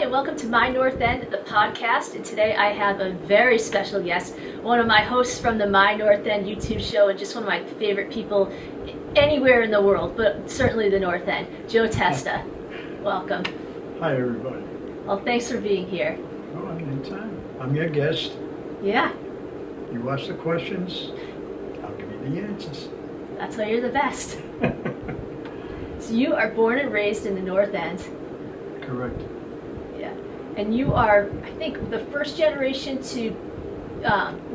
and welcome to My North End, the podcast. And today I have a very special guest, one of my hosts from the My North End YouTube show, and just one of my favorite people anywhere in the world, but certainly the North End, Joe Testa. Welcome. Hi, everybody. Well, thanks for being here. Oh, anytime. I'm your guest. Yeah. You ask the questions, I'll give you the answers. That's why you're the best. So you are born and raised in the North End. Correct. Yeah. And you are, I think, the first generation to,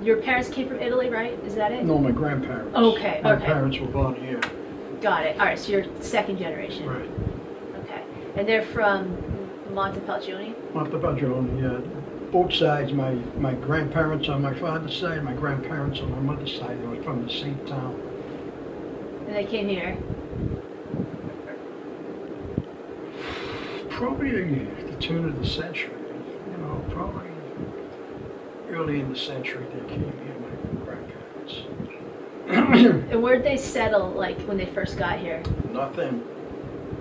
your parents came from Italy, right? Is that it? No, my grandparents. Okay, My okay. parents were born here. Got it. All right, so you're second generation. Right. Okay. And they're from Montepulcione? Montepulcione, yeah. Both sides, my grandparents on my father's side, my grandparents on my mother's side, they were from the same town. And they came here? Probably the turn of the century, you know, probably early in the century they came here, my grandparents. And where'd they settle, like, when they first got here? Nothing.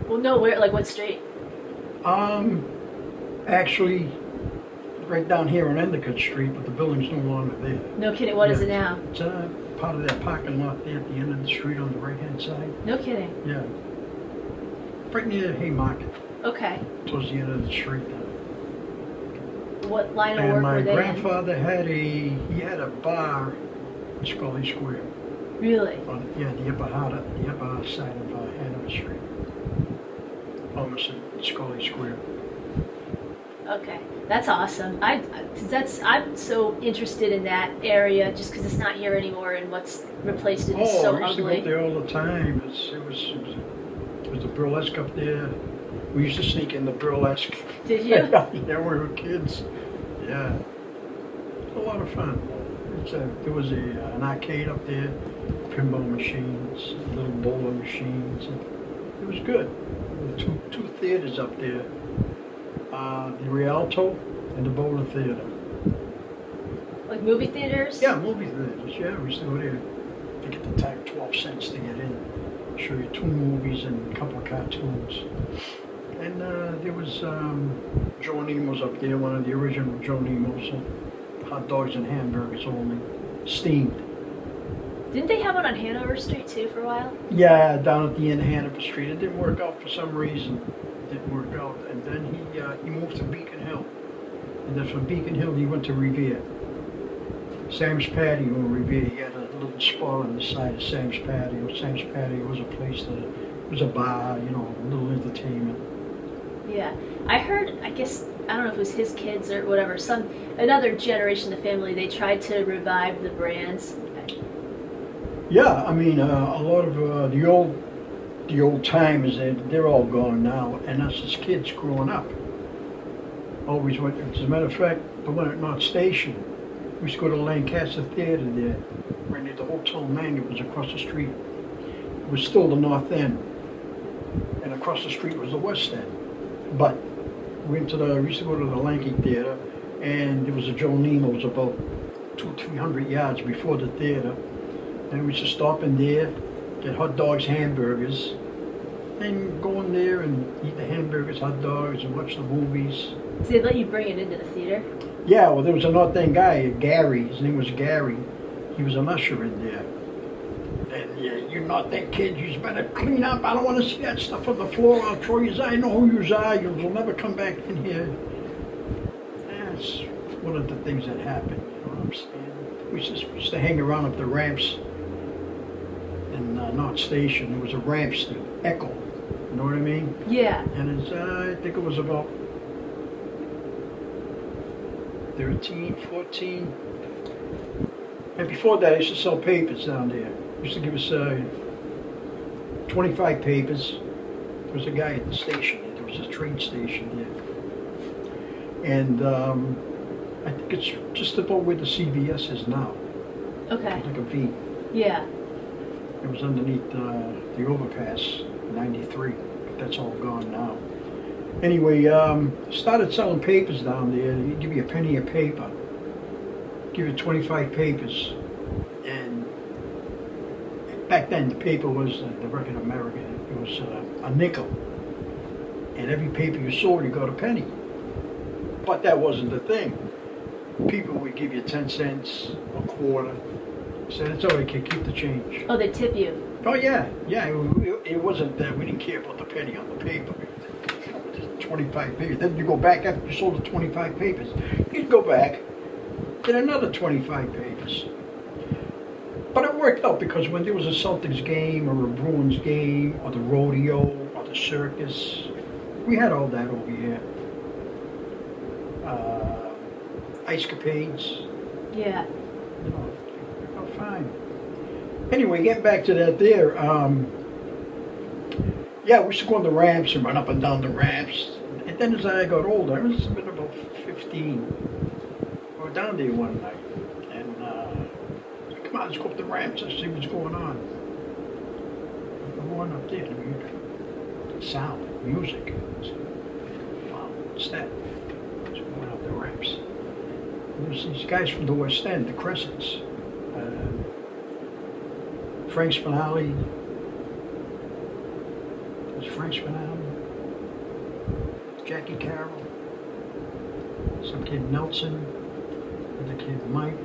Well, no, where, like, what street? Actually, right down here on Endicott Street, but the building's no longer there. No kidding, what is it now? It's part of that parking lot there at the end of the street on the right-hand side. No kidding. Yeah. Right near the Haymarket, Okay. towards the end of the street there. What line of And work my were they grandfather had a bar in Scully Square. in? Really? On, the upper side of Hanover Street. Almost at Scully Square. Okay. That's awesome. I'm so interested in that area just because it's not here anymore and what's replaced it is so I used to go ugly. up there all the time. It was the burlesque up there. We used to sneak in the burlesque. Did you? Yeah, when we were kids. Yeah. It was a lot of fun. There was an arcade up there, pinball machines, little bowling machines. It was good. There were two theaters up there. The Rialto and the Bowling Theater. Like movie theaters? Yeah, movie theaters. Yeah, we used to go there. You get the tax 12 cents to get in. Show you 2 movies and a couple of cartoons. And there was Joe Nemo's up there, one of the original Joe Nemo's. Hot dogs and hamburgers only, steamed. Didn't they have one on Hanover Street too for a while? Yeah, down at the end of Hanover Street. It didn't work out for some reason. It didn't work out. And then he moved to Beacon Hill. And then from Beacon Hill he went to Revere. Sam's Patio in Revere. He had a little spot on the side of Sam's Patio. Sam's Patio was a place it was a bar, you know, a little entertainment. Yeah. I heard, I guess, I don't know if it was his kids or whatever, another generation of the family, they tried to revive the brands. Yeah, I mean, a lot of the old timers, they're all gone now, and us as kids growing up. Always went, as a matter of fact, the one at North Station, we used to go to Lancaster Theater there, right near the Hotel Mang, it was across the street. It was still the North End, and across the street was the West End. But we used to go to the Lanky Theater, and there was a Joe Nemo's about 200-300 yards before the theater. And we used to stop in there, get hot dogs, hamburgers, and go in there and eat the hamburgers, hot dogs, and watch the movies. So they let you bring it into the theater? Yeah, well, there was a North End guy, Gary. His name was Gary. He was an usher in there. And yeah, you North End kids, you better clean up. I don't want to see that stuff on the floor. I'll throw you. I know who you are. You'll never come back in here. That's one of the things that happened. You know what I'm saying? We used to hang around up the ramps in North Station. There was a ramp still, Echo. You know what I mean? Yeah. And it's, I think it was about 13, 14. And before that, I used to sell papers down there. Used to give us 25 papers. There was a guy at the station. There was a train station there. And I think it's just about where the CVS is now. Okay. Like a V. Yeah. It was underneath the overpass, 93. But that's all gone now. Anyway, started selling papers down there. They'd give you a penny a paper. Give you 25 papers. And back then the paper was the Record American. It was a nickel. And every paper you sold, you got a penny. But that wasn't the thing. People would give you 10 cents, a quarter. Said, it's all right, kid, keep the change. Oh, they tip you. Oh, yeah. Yeah, it wasn't that we didn't care about the penny on the paper. 25 papers. Then you go back after you sold the 25 papers. You'd go back, get another 25 papers. But it worked out because when there was a Celtics game or a Bruins game or the rodeo or the circus, we had all that over here. Ice capades. Yeah. You know, oh, fine. Anyway, getting back to that there, yeah, we used to go on the ramps and run up and down the ramps. And then as I got older, I was about 15. We were down there one night, and come on, let's go up the ramps and see what's going on. We're going up there, and we heard sound, music. Wow, what's that? So we went up the ramps. There's these guys from the West End, the Crescents. Frank Spinelli. There's Frank Spinelli. Jackie Carroll. Some kid Nelson. Another kid Mike.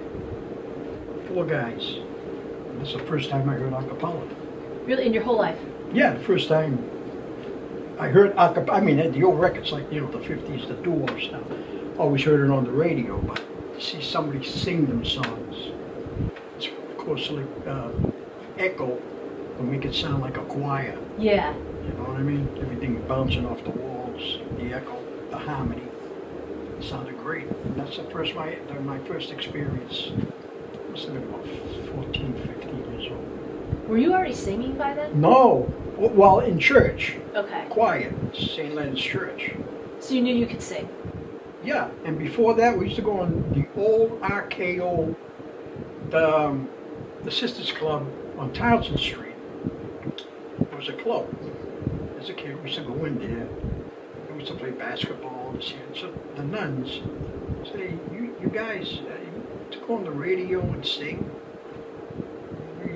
4 guys. And that's the first time I heard a cappella. Really, in your whole life? Yeah, the first time I heard a cappella. I mean, the old records like, you know, the 50s, the doo-wop stuff. Always heard it on the radio, but to see somebody sing them songs, it's of course like echo will make it sound like a choir. Yeah. You know what I mean? Everything bouncing off the walls, the echo, the harmony. It sounded great. And that's the first my first experience. I must have been about 14, 15 years old. Were you already singing by then? No. Well, in church. Okay. Choir. St. Leonard's Church. So you knew you could sing? Yeah, and before that, we used to go on the old RKO, the Sisters Club on Townsend Street. It was a club. As a kid, we used to go in there. We used to play basketball. So the nuns say, you guys, to go on the radio and sing?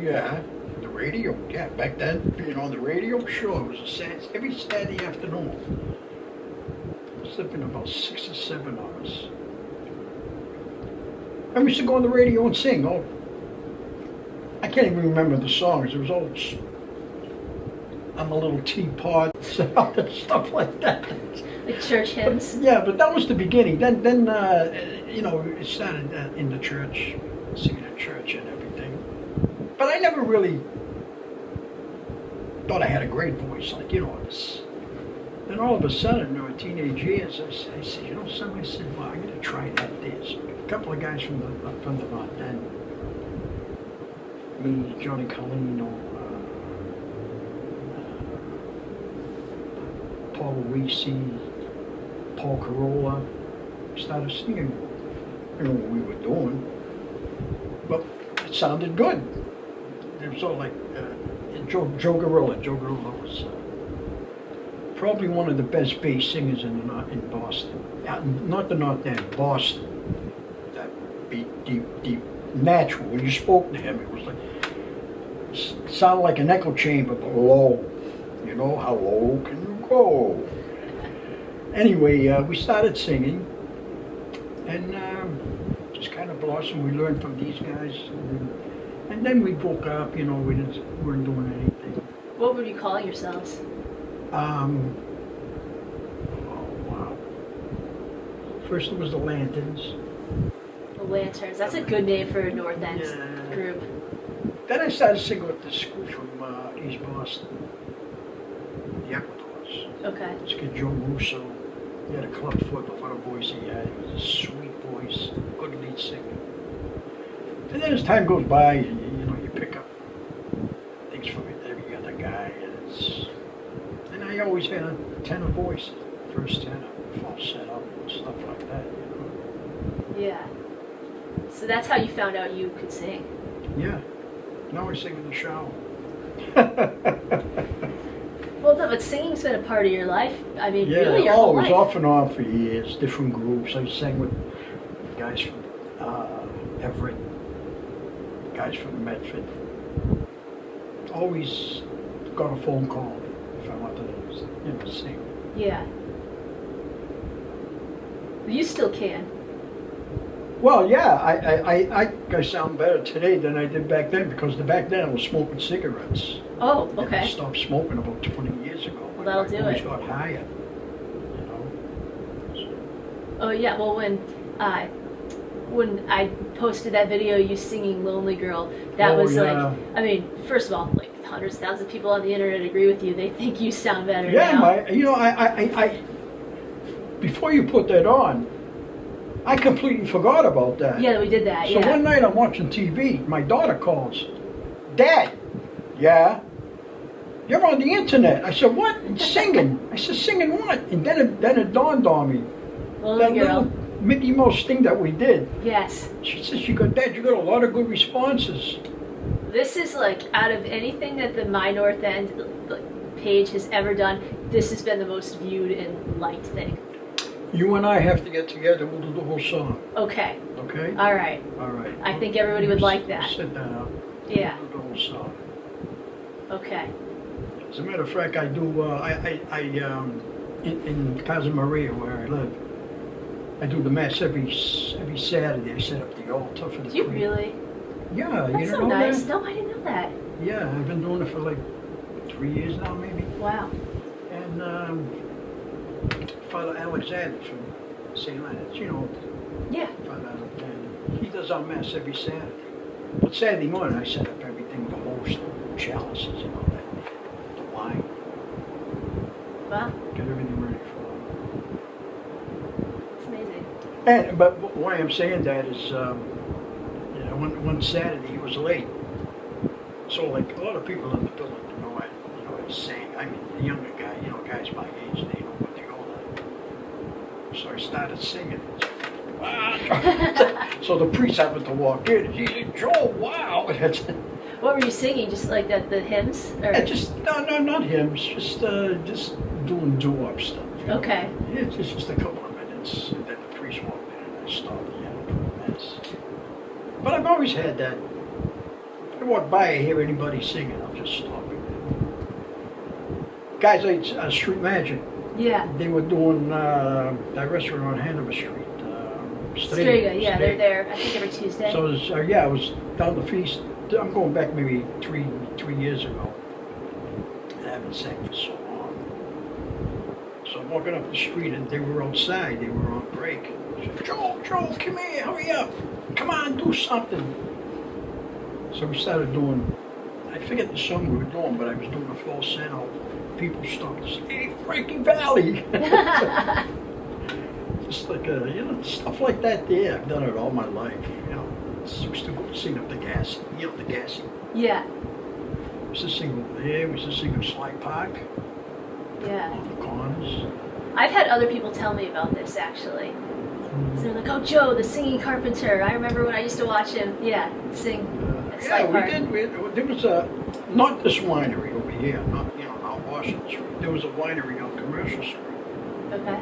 Yeah, the radio. Yeah, back then, being on the radio, sure, it was every Saturday afternoon. Must have been about 6 or 7 of us. And we used to go on the radio and sing. Oh, I can't even remember the songs. It was all, I'm a little teapot, stuff like that. Like church hymns? Yeah, but that was the beginning. Then you know, it started in the church, singing at church and everything. But I never really thought I had a great voice, like, you know, this. Then all of a sudden, in my teenage years, I said, you know, somebody said, well, I'm going to try that there. So a couple of guys from the North End, me, Johnny Colino, Paul Luisi, Paul Carolla, started singing. I don't know what we were doing, but it sounded good. It was all like Joe Gorilla. Joe Gorilla was probably one of the best bass singers in Boston. Not the North End, Boston. That beat, deep, natural. When you spoke to him, it was like, sounded like an echo chamber, but low. You know, how low can you go? Anyway, we started singing, and just kind of blossomed. We learned from these guys, and then we broke up. You know, weren't doing anything. What were you calling yourselves? Oh wow! First it was the Lanterns. The Lanterns. That's a good name for a North End group. Then I started singing with this group from East Boston, the Ecuadors. Okay. This kid Joe Russo. He had a club foot, but what a voice he had. He was a sweet voice, good lead singer. And then as time goes by, you know, you pick up things from every other guy, and I always had a tenor voice, first tenor, falsetto, and stuff like that, you know. Yeah. So that's how you found out you could sing. Yeah. Now I sing in the shower. Well, no, but singing's been a part of your life. I mean, Yeah, really your whole life. off and on for years, different groups. I sang with guys from Everett, guys from Medford. Always got a phone call if I wanted to, you know, sing. Yeah. You still can. Well, yeah, I sound better today than I did back then because back then I was smoking cigarettes. Oh, And I okay. stopped smoking about 20 years ago. Well, that'll do I always it. got higher, you know. Oh yeah, well when I posted that video of you singing Lonely Girl, that Oh, was yeah. like, I mean, first of all, like hundreds of thousands of people on the internet agree with you. They think you sound better Yeah, now. I before you put that on, I completely forgot about that. Yeah, we did that, So yeah. one night I'm watching TV, my daughter calls, Dad, yeah? You're on the internet. I said, what? Singing. I said, singing what? And then it dawned on me. Lonely That Girl. little Mickey Mouse thing that we did. Yes. She said, Dad, you got a lot of good responses. This is like, out of anything that the My North End page has ever done, this has been the most viewed and liked thing. You and I have to get together. We'll do the whole song. Okay. Okay? All right. All right. I think everybody would like that. Set that up. Yeah. We'll do the whole song. Okay. As a matter of fact, I do. In Casa Maria, where I live, I do the mass every Saturday. I set up the altar for the. Do you queen. really? Yeah, That's you so know nice. that? No, I didn't know that. Yeah, I've been doing it for like 3 years now, maybe. Wow. And Father Alexandra from St. Leonard's, you know, Yeah. Father Alexandra, he does our mass every Saturday. But Saturday morning, I set up everything, the host, the chalices, and all that, the wine, Wow. get everything ready for It's amazing. it. But why I'm saying that is, you know, one Saturday he was late. So like a lot of people in the building know I sang. I mean, the younger guy, you know, guys my age, they know what they go like. So I started singing. So the priest happened to walk in. He said, "Joe, wow!" What were you singing? Just like the hymns? Or? No, not hymns. Just doing doo-wop stuff. You know? Okay. It's just a couple of minutes, and then the priest walked in, and I started yelling mass. But I've always had that. If I walk by, I hear anybody singing, I'll just stop it. Guys like Street Magic. Yeah. They were doing that restaurant on Hanover Street. Strega, yeah, they're there, I think every Tuesday. So it was, I was down the feast. I'm going back maybe three years ago. And I haven't sang for so long. So I'm walking up the street and they were outside. They were on break. I said, Joe, come here, hurry up. Come on, do something. So we started doing, I forget the song we were doing, but I was doing a falsetto. People stopped and said, hey, Frankie Valli. Just like, stuff like that there. I've done it all my life, you know. I used to go sing up the gas, the gassy. Yeah. We used to sing over there. We used to sing in Sly Park. Yeah. On the corners. I've had other people tell me about this actually. So they're like, oh, Joe, the Singing Carpenter. I remember when I used to watch him, sing at Sly Park. There was not this winery over here, not Washington Street. There was a winery on Commercial Street. Okay.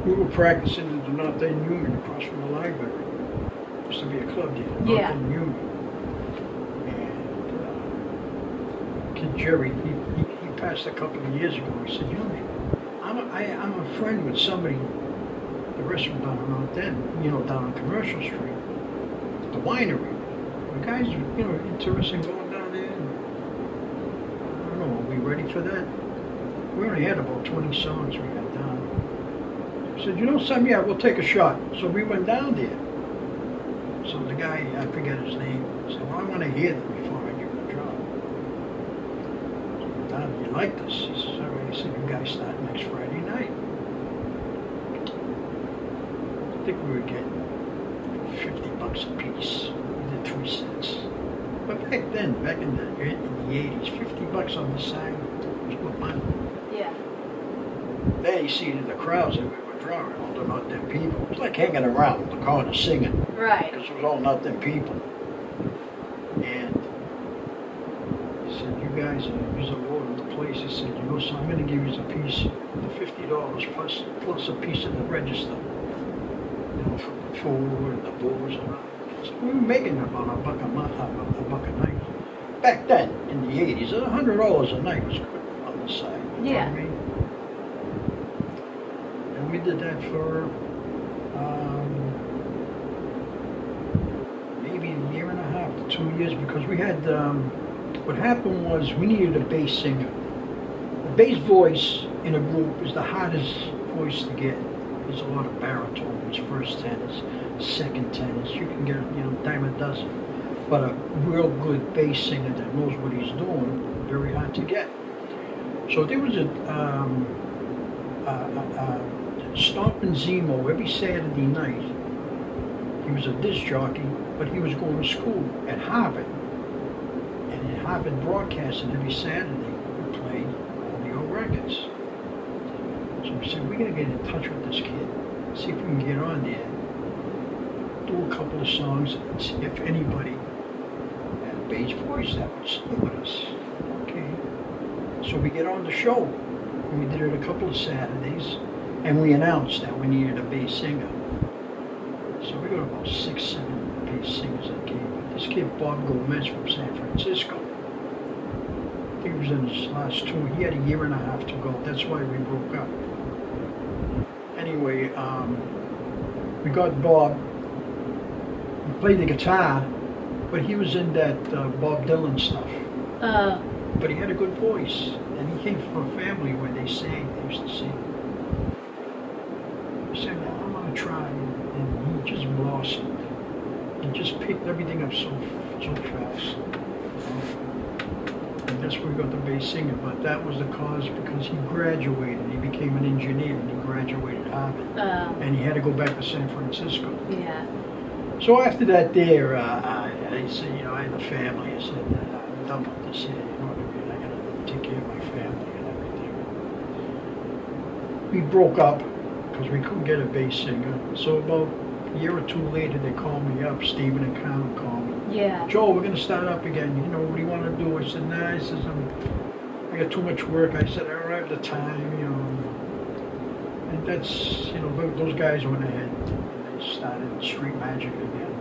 We were practicing in the North End Union across from the library. There used to be a club there, North Yeah. End Union. And Kid Jerry, he passed a couple of years ago. He said, I'm a friend with somebody, the restaurant down on North End, down on Commercial Street, the winery. The guys, interested in going down there. And, I don't know, are we ready for that? We only had about 20 songs we got down. I said, something, yeah, we'll take a shot. So we went down there. So the guy, I forget his name, said, well, I want to hear them before I give it a job. So we went down, you like this? He says, all right. He said, you guys start next Friday night. I think we were getting $50 a piece. We did 3 sets. But back in the 80s, $50 on the side was good money. Yeah. Then you see it in the crowds that we were drawing, all the not them people. It was like hanging around the corner singing. Right. Because it was all not them people. And he said, you guys are all in the place. He said, so I'm going to give you a piece, the $50 plus a piece of the register. For the food and the booze and all. So we were making about a buck a night. Back then, in the 80s, $100 a night was good on the side. You know what I mean? And We did that for maybe a year and a half to 2 years because we had, what happened was we needed a bass singer. The bass voice in a group is the hardest voice to get. There's a lot of baritones, first tenors, second tenors. You can get, dime a dozen. But a real good bass singer that knows what he's doing, very hard to get. So there was a Stompin' Zemo every Saturday night. He was a disc jockey, but he was going to school at Harvard. And at Harvard broadcasting every Saturday, we played all the old records. So we said, we gotta get in touch with this kid, see if we can get on there, do a couple of songs, and see if anybody had a bass voice that would sing with us. Okay. So we get on the show, and we did it a couple of Saturdays, and we announced that we needed a bass singer. So we got about 6, 7 bass singers that came. But this kid, Bob Gomez from San Francisco, he was in his last tour. He had a year and a half to go. That's why we broke up. Anyway, we got Bob. He played the guitar, but he was in that Bob Dylan stuff. But he had a good voice, and he came from a family where they sang. They used to sing. He said, well, I'm gonna try, and he just blossomed. He just picked everything up so fast. And that's where we got the bass singer. But that was the cause because he graduated. He became an engineer, and he graduated Harvard. And he had to go back to San Francisco. Yeah. So after that there, I said, I had a family. I said, I'm done with this here, you know what I mean? I gotta take care of my family and everything. We broke up because we couldn't get a bass singer. So about a year or two later, they called me up. Stephen and Carmen called me. Yeah. Joe, we're gonna start up again. What do you want to do? I said, nah. I said, I got too much work. I said, I don't have the time, And that's, those guys went ahead. They started Street Magic again.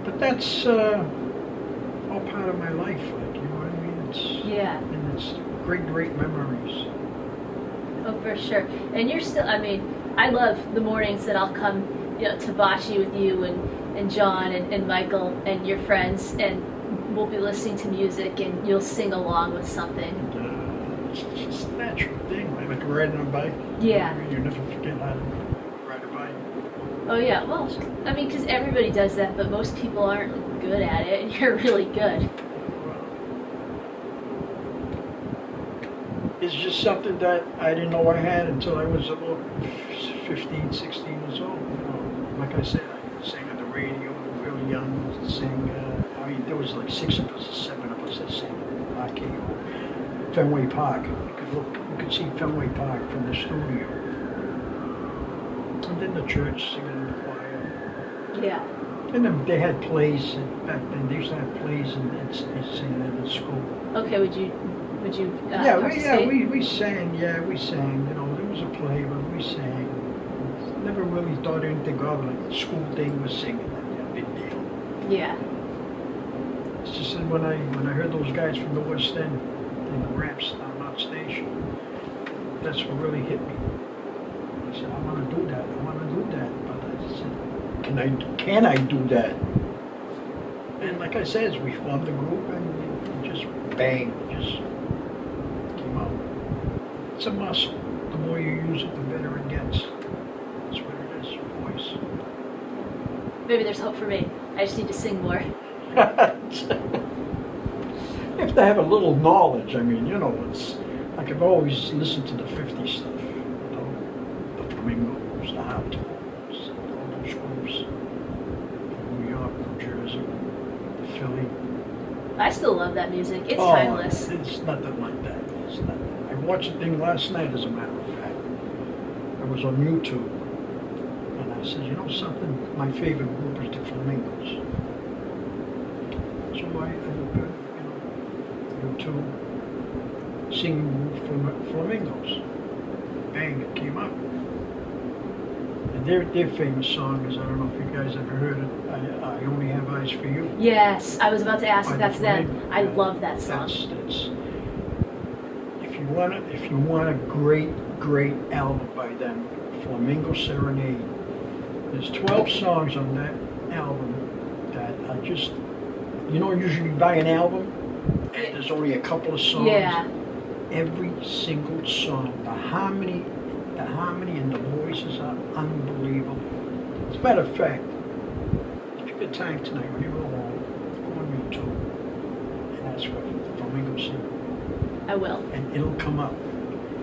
But that's all part of my life, you know what I mean? And it's great, great memories. Oh, for sure. And you're still, I love the mornings that I'll come, to Bocce with you and John and Michael and your friends, and we'll be listening to music and you'll sing along with something. It's just a natural thing, like riding a bike. Yeah. You never forget how to ride a bike. Oh, yeah. Well, because everybody does that, but most people aren't good at it, and you're really good. It's just something that I didn't know I had until I was about 15, 16 years old. Like I said, I sang on the radio, really young, there was like 6 of us, 7 of us that sang in Arcade, Fenway Park. You could see Fenway Park from the studio. And then the church singing in the choir. Yeah. And then they had plays, and back then they used to have plays and singing at the school. Okay, would you participate? we sang, there was a play, but we sang. Never really thought anything of it, like the school thing was singing, big deal. Yeah. It's just that when I heard those guys from the West End in the ramps on that station, that's what really hit me. I said, I want to do that. But I said, can I do that? And like I said, we formed a group and just bang, just came out. It's a muscle. The more you use it, the better it gets. That's what it is, your voice. Maybe there's hope for me. I just need to sing more. You have to have a little knowledge. It's like I've always listened to the 50s stuff. The Flamingos, the Hot Tones, all those groups. New York, New Jersey, Philly. I still love that music. It's timeless. It's nothing like that. It's nothing. I watched a thing last night, as a matter of fact. I was on YouTube, and I said, something? My favorite group is the Flamingos. So I look at, YouTube, singing group from Flamingos. Bang, it came up. And their famous song is, I don't know if you guys ever heard it, I Only Have Eyes for You. Yes, I was about to ask if that's them. I love that song. If if you want a great album by them, Flamingo Serenade. There's 12 songs on that album that are just, usually you buy an album and there's only a couple of songs. Yeah. Every single song, the harmony and the voices are unbelievable. As a matter of fact, if you get time tonight when you go home, go on YouTube and ask for Flamingo Serenade. I will. And it'll come up.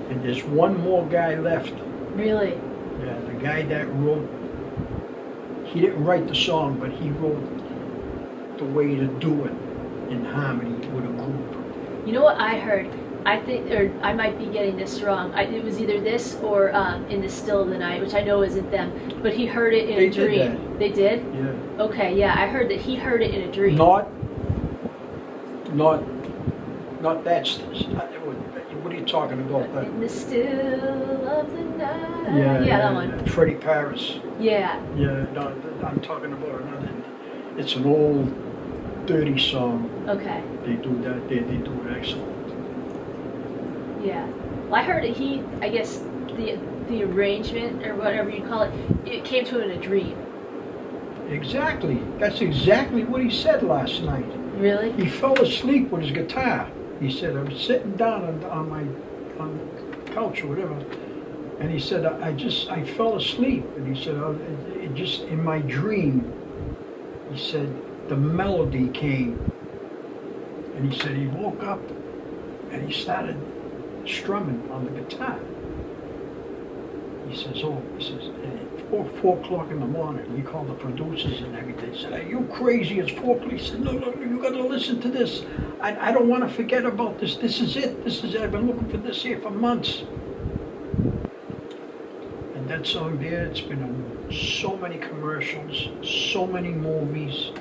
And there's one more guy left. Really? Yeah, the guy that wrote, he didn't write the song, but he wrote the way to do it in harmony with a group. You know what I heard? I think, or I might be getting this wrong. It was either this or In the Still of the Night, which I know isn't them. But he heard it in a dream. That. They did? Yeah. Okay, yeah, I heard that he heard it in a dream. Not that. What are you talking about? That? In the Still of the Night. Yeah, that one. Freddie Paris. Yeah. Yeah, no, I'm talking about another. It's an old, dirty song. Okay. They do that. They do it excellent. Yeah. Well, I heard that I guess the arrangement or whatever you call it, it came to him in a dream. Exactly. That's exactly what he said last night. Really? He fell asleep with his guitar. He said, I was sitting down on the couch or whatever, and he said, I fell asleep. And he said, it just in my dream, he said, the melody came. And he said he woke up and he started strumming on the guitar. He says, and at 4 o'clock in the morning, he called the producers and everything. He said, are you crazy? It's 4 o'clock. He said, no, you got to listen to this. I don't want to forget about this. This is it. I've been looking for this here for months. And that song there, it's been on so many commercials, so many movies.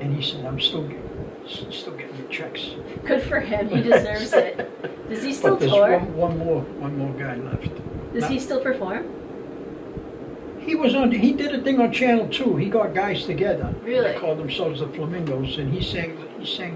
And he said, I'm still getting the checks. Good for him. He deserves it. Does he still but there's tour? One more guy left. Does he still perform? He did a thing on Channel 2. He got guys together. Really? They called themselves the Flamingos, and he sang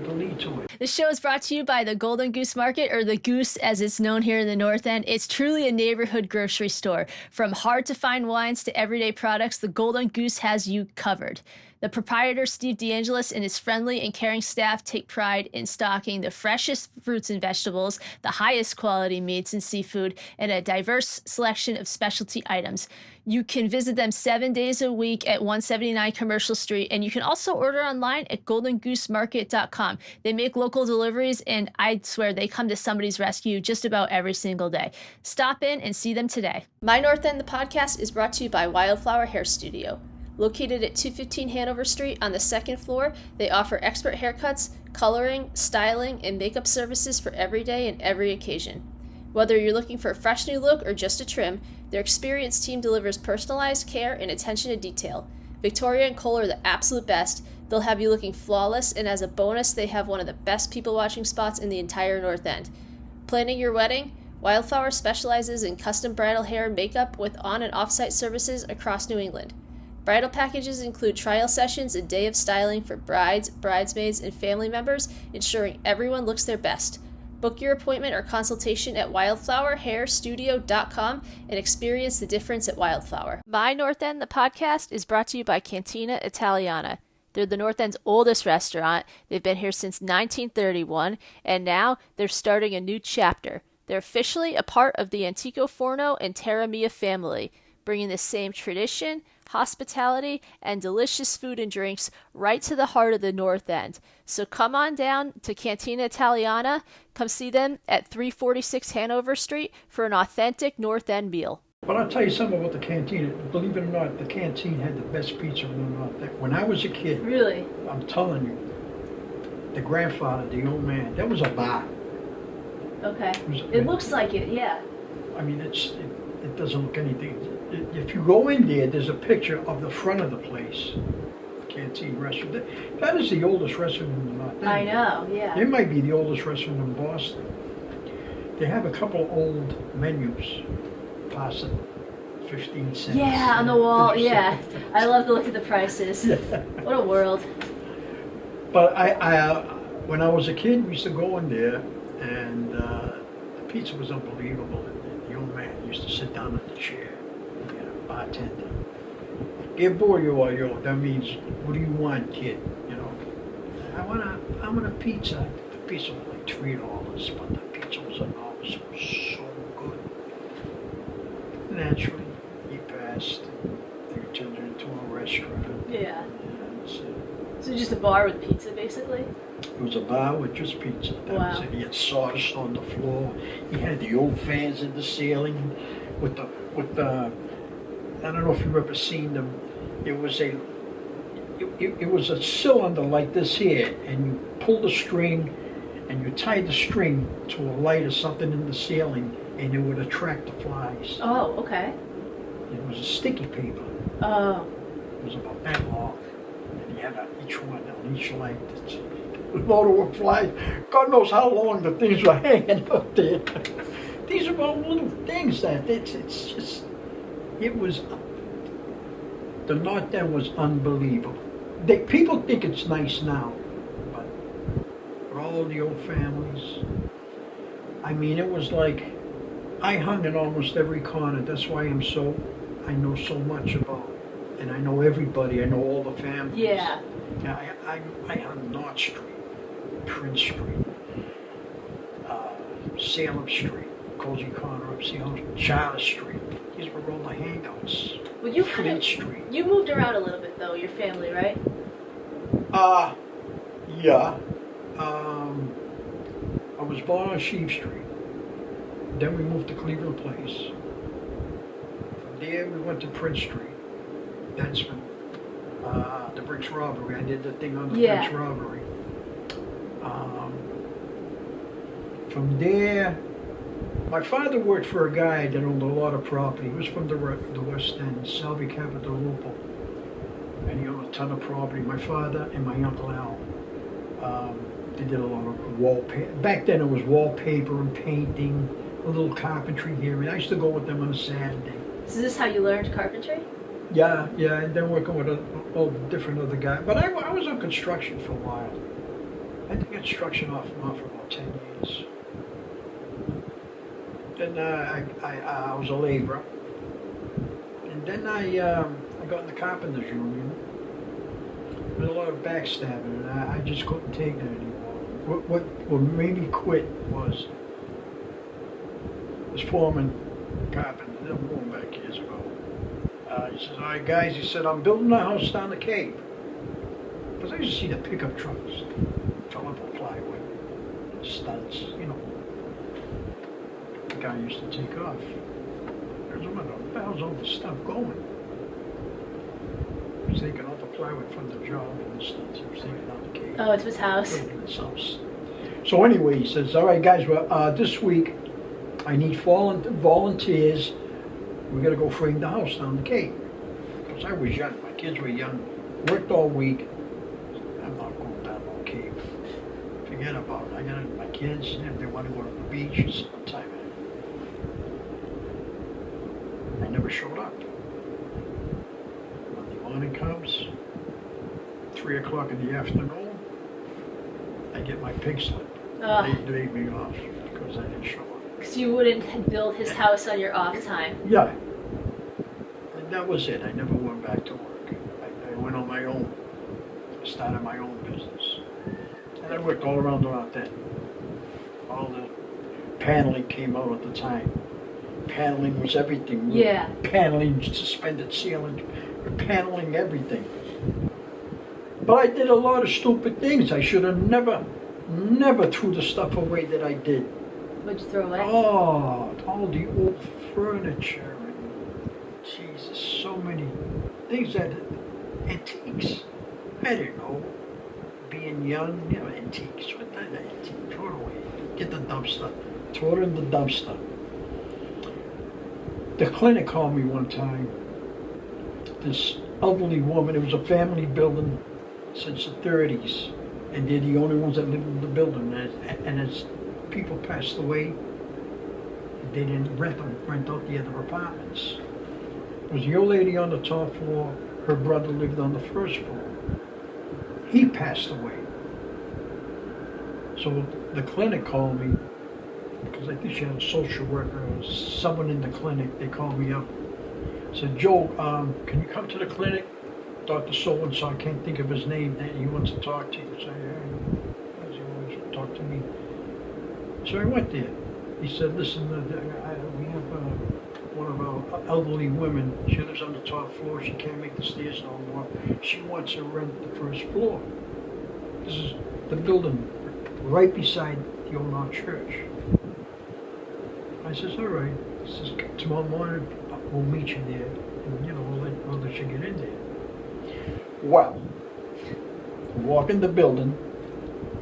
the lead to it. This show is brought to you by the Golden Goose Market, or the Goose as it's known here in the North End. It's truly a neighborhood grocery store. From hard-to-find wines to everyday products, the Golden Goose has you covered. The proprietor, Steve DeAngelis, and his friendly and caring staff take pride in stocking the freshest fruits and vegetables, the highest quality meats and seafood, and a diverse selection of specialty items. You can visit them 7 days a week at 179 Commercial Street, and you can also order online at goldengoosemarket.com. They make local deliveries, and I swear they come to somebody's rescue just about every single day. Stop in and see them today. My North End, the podcast, is brought to you by Wildflower Hair Studio. Located at 215 Hanover Street on the second floor, they offer expert haircuts, coloring, styling, and makeup services for every day and every occasion. Whether you're looking for a fresh new look or just a trim, their experienced team delivers personalized care and attention to detail. Victoria and Cole are the absolute best. They'll have you looking flawless, and as a bonus, they have one of the best people watching spots in the entire North End. Planning your wedding? Wildflower specializes in custom bridal hair and makeup with on- and off-site services across New England. Bridal packages include trial sessions and day of styling for brides, bridesmaids, and family members, ensuring everyone looks their best. Book your appointment or consultation at wildflowerhairstudio.com and experience the difference at Wildflower. My North End, the podcast, is brought to you by Cantina Italiana. They're the North End's oldest restaurant. They've been here since 1931, and now they're starting a new chapter. They're officially a part of the Antico Forno and Terra Mia family, bringing the same tradition, hospitality, and delicious food and drinks right to the heart of the North End. So come on down to Cantina Italiana. Come see them at 346 Hanover Street for an authentic North End meal. But I'll tell you something about the canteen. Believe it or not, the canteen had the best pizza in the North End. When I was a kid, Really? I'm telling you, the grandfather, the old man, that was a bar. Okay. It looks like it, yeah. I mean, it doesn't look anything. If you go in there, there's a picture of the front of the place. Canteen restaurant. That is the oldest restaurant in the North End. I know, yeah. It might be the oldest restaurant in Boston. They have a couple of old menus. Pasta, 15 cents. Yeah, on the wall, yeah. I love to look at the prices. Yeah. What a world. But I when I was a kid, we used to go in there, and the Pizza was unbelievable. And the old man used to sit down in the chair. He had a bartender. Give boy, that means, what do you want, kid? You know, I want a pizza. The pizza was like $3, but the pizza was enormous. It was so good. Naturally, he passed. They turned it into a restaurant. Yeah. And So just a bar with pizza, basically? it was a bar with just pizza. That was Wow. it. He had sawdust on the floor. He had the old fans in the ceiling with the I don't know if you've ever seen them. It was a cylinder like this here, and you pull the string, and you tie the string to a light or something in the ceiling, and it would attract the flies. Oh, okay. It was a sticky paper. Oh. It was about that long, and he had each one on each light. A load of flies. God knows how long the things were hanging up there. These are all little things that it's just. It was. The North End was unbelievable. People think it's nice now, but for all the old families, I mean, it was like I hung in almost every corner. That's why I know so much about, and I know everybody. I know all the families. Yeah. I hung North Street, Prince Street, Salem Street, Cozy Corner up Salem, Charles Street. These were all the hangouts. Well, you Fleet Street. You moved around a little bit, though, your family, right? Yeah. I was born on Sheep Street. Then we moved to Cleveland Place. From there we went to Prince Street. That's when the Bricks robbery. I did the thing on the Bricks robbery. From there, my father worked for a guy that owned a lot of property. He was from the West End, Singing Carpenter, and he owned a ton of property. My father and my Uncle Al, they did a lot of wallpaper. Back then it was wallpaper and painting, a little carpentry here. And I used to go with them on a Saturday. So is this how you learned carpentry? Yeah, and then working with all different other guys. But I was on construction for a while. I did construction off and on for about 10 years. Then I was a laborer. And then I got in the Carpenters Union. There was a lot of backstabbing, and I just couldn't take that anymore. What made me quit was this foreman carpenter, I'm going back years ago. He says, all right, guys, he said, I'm building a house down the Cape. Because I used to see the pickup trucks, fill up with plywood, studs, you know. The guy used to take off. There's what the hell's all this stuff going? He was taking all the plywood from the job and the studs. He was taking out the Cape. Oh, it's his house. His house. So anyway, he says, all right, guys, well, this week I need volunteers. We got to go frame the house down the Cape. Because I was young. My kids were young. Worked all week. I'm not going down no Cape. Forget about it. I got my kids, if they want to go to the beach or sometime. I never showed up. When the morning comes, 3 o'clock in the afternoon, I get my pig slip. They leave me off because I didn't show up. Because you wouldn't build his house on your off time. Yeah. And that was it. I never went back to work. I went on my own. I started my own business. And I worked all around the North End. All the paneling came out at the time. Paneling was everything. Yeah. Paneling, suspended ceiling, paneling everything. But I did a lot of stupid things. I should have never threw the stuff away that I did. What'd you throw away? Oh, all the old furniture and Jesus, so many things that antiques. I don't know. Being young, you know, antiques. What the antique? Throw it away. Get the dumpster. Throw it in the dumpster. The clinic called me one time. This elderly woman. It was a family building since the 30s, and they're the only ones that lived in the building. And as people passed away, they didn't rent out the other apartments. It was the old lady on the top floor. Her brother lived on the first floor. He passed away. So the clinic called me because I think she had a social worker or someone in the clinic. They called me up. Said, Joe, can you come to the clinic? Dr. So-and-so, I can't think of his name. He wants to talk to you. So, yeah, he always talk to me. So I went there. He said, listen, we have one of our elderly women. She lives on the top floor. She can't make the stairs no more. She wants to rent the first floor. This is the building right beside the old church. I says, all right. He says, tomorrow morning we'll meet you there, and we'll let you get in there. Well, walk in the building.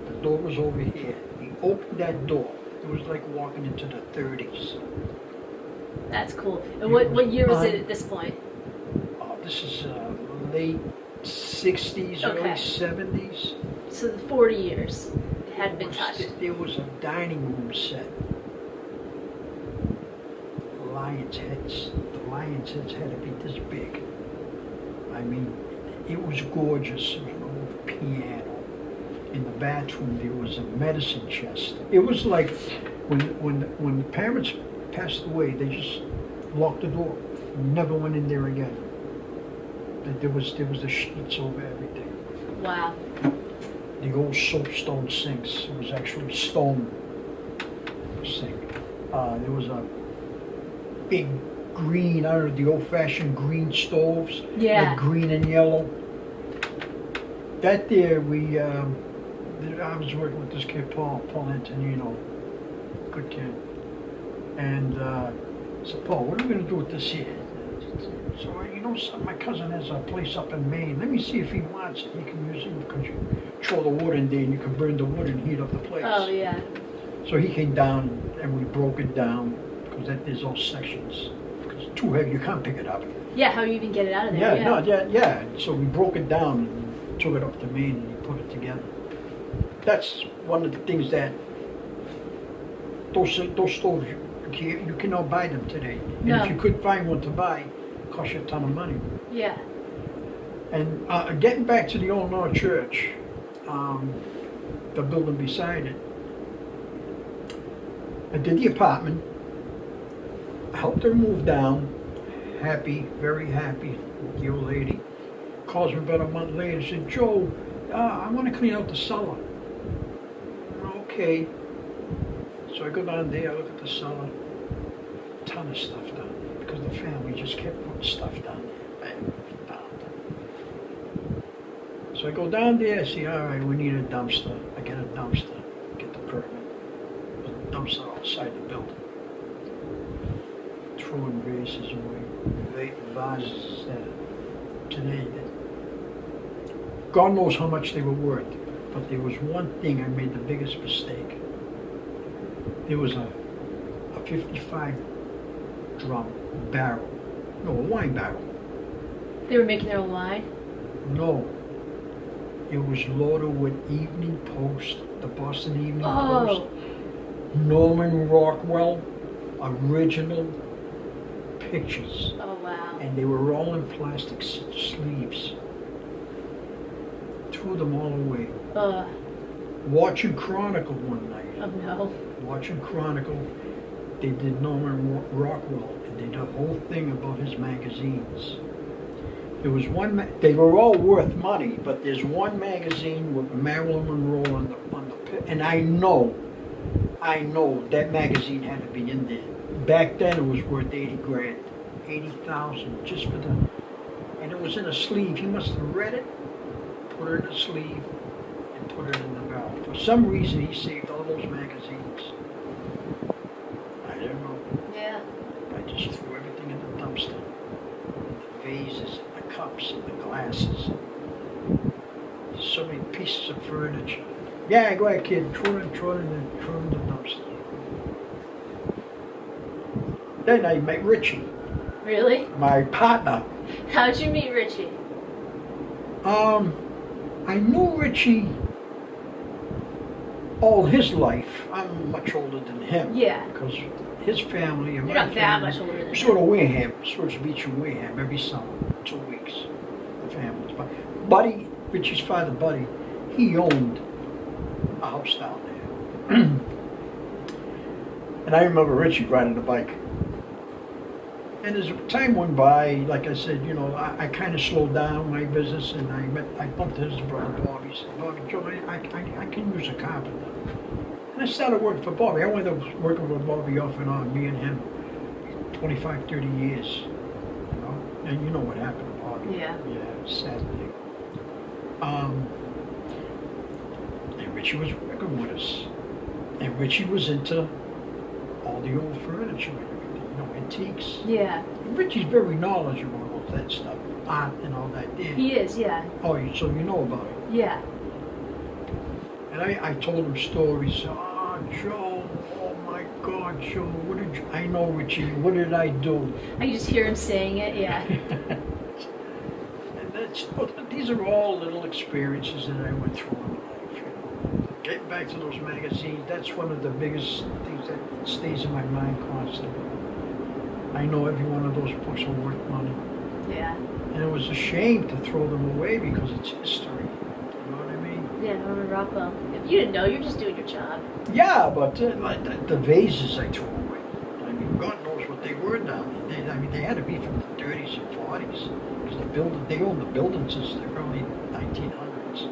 The door was over here. He opened that door. It was like walking into the 30s. That's cool. And what year was it at this point? This is late 60s, early 70s. So the 40 years it hadn't been touched. There was a dining room set. Lion's heads. The lion's heads had to be this big. I mean, it was gorgeous. There was an old piano. In the bathroom, there was a medicine chest. It was like when the parents passed away, they just locked the door. Never went in there again. There was the sheets over everything. Wow. The old soapstone sinks. It was actually stone sink. There was a big green, I don't know, the old-fashioned green stoves. Yeah. Like green and yellow. That there, I was working with this kid, Paul Antonino, good kid. And I said, Paul, what are we going to do with this here? So, my cousin has a place up in Maine. Let me see if he wants it. He can use it because you throw the wood in there and you can burn the wood and heat up the place. Oh, yeah. So he came down and we broke it down because there's all sections. Because it's too heavy, you can't pick it up. Yeah, how do you even get it out of there? Yeah. So we broke it down and took it up to Maine and he put it together. That's one of the things that those stoves, you cannot buy them today. And if you could find one to buy, it costs you a ton of money. Yeah. And getting back to the old North Church, the building beside it, I did the apartment, I helped her move down, happy, very happy, the old lady. Calls me about a month later, said, Joe, I want to clean out the cellar. Okay. So I go down there, I look at the cellar, ton of stuff down there, because the family just kept putting stuff down there. Down. So I go down there, I say, all right, we need a dumpster. I get a dumpster, get the permit. There's a dumpster outside the building. Throwing vases away, vases that today, God knows how much they were worth. But there was one thing I made the biggest mistake. There was a 55 drum barrel. No, a wine barrel. They were making their own wine? No. It was loaded with Evening Post, the Boston Evening Post. Norman Rockwell, original pictures. Oh, wow. And they were all in plastic sleeves. Threw them all away. Watching Chronicle one night. Oh, no. Watching Chronicle, they did Norman Rockwell, and they did a whole thing about his magazines. There was one, they were all worth money, but there's one magazine with Marilyn Monroe on the, and I know that magazine had to be in there. Back then it was worth 80 grand, 80,000 just for the, and it was in a sleeve. He must have read it, put it in a sleeve, and put it in the barrel. For some reason he saved all those magazines. I don't know. Yeah. I just threw everything in the dumpster. The vases, and the cups, and the glasses. So many pieces of furniture. Yeah, go ahead, kid. Throw it in the dumpster. Then I met Richie. Really? My partner. How'd you meet Richie? I knew Richie all his life. I'm much older than him. Yeah. Because his family and You're my not that family, much older than we go to him. Wareham, Swords Beach in Wareham every summer, 2 weeks. The families. But Buddy, Richie's father, Buddy, he owned a house down there. And I remember Richie riding the bike. And as time went by, like I said, you know, I kind of slowed down my business, and I bumped into his brother Bobby. Said, Bobby, Joe, I can use a carpenter. And I started working for Bobby. I went up working with Bobby off and on, me and him, 25, 30 years. You know, and you know what happened to Bobby. Yeah. Yeah, sad thing. And Richie was working with us. And Richie was into all the old furniture and everything, you know, antiques. Yeah. And Richie's very knowledgeable about that stuff, art and all that. Yeah. He is, yeah. Oh, so you know about it. Yeah. And I told him stories. Oh, Joe, oh my God, Joe, what did you, I know Richie, what did I do? I can just hear him saying it, yeah. And these are all little experiences that I went through in life, you know. Getting back to those magazines, that's one of the biggest things that stays in my mind constantly. I know every one of those books are worth money. Yeah. And it was a shame to throw them away because it's history. You know what I mean? Yeah, Norman Rockwell. If you didn't know, you're just doing your job. Yeah, but like the vases I threw away. I mean, God knows what they were down there. They had to be from the 30s and 40s. Because they owned the building since the early 1900s.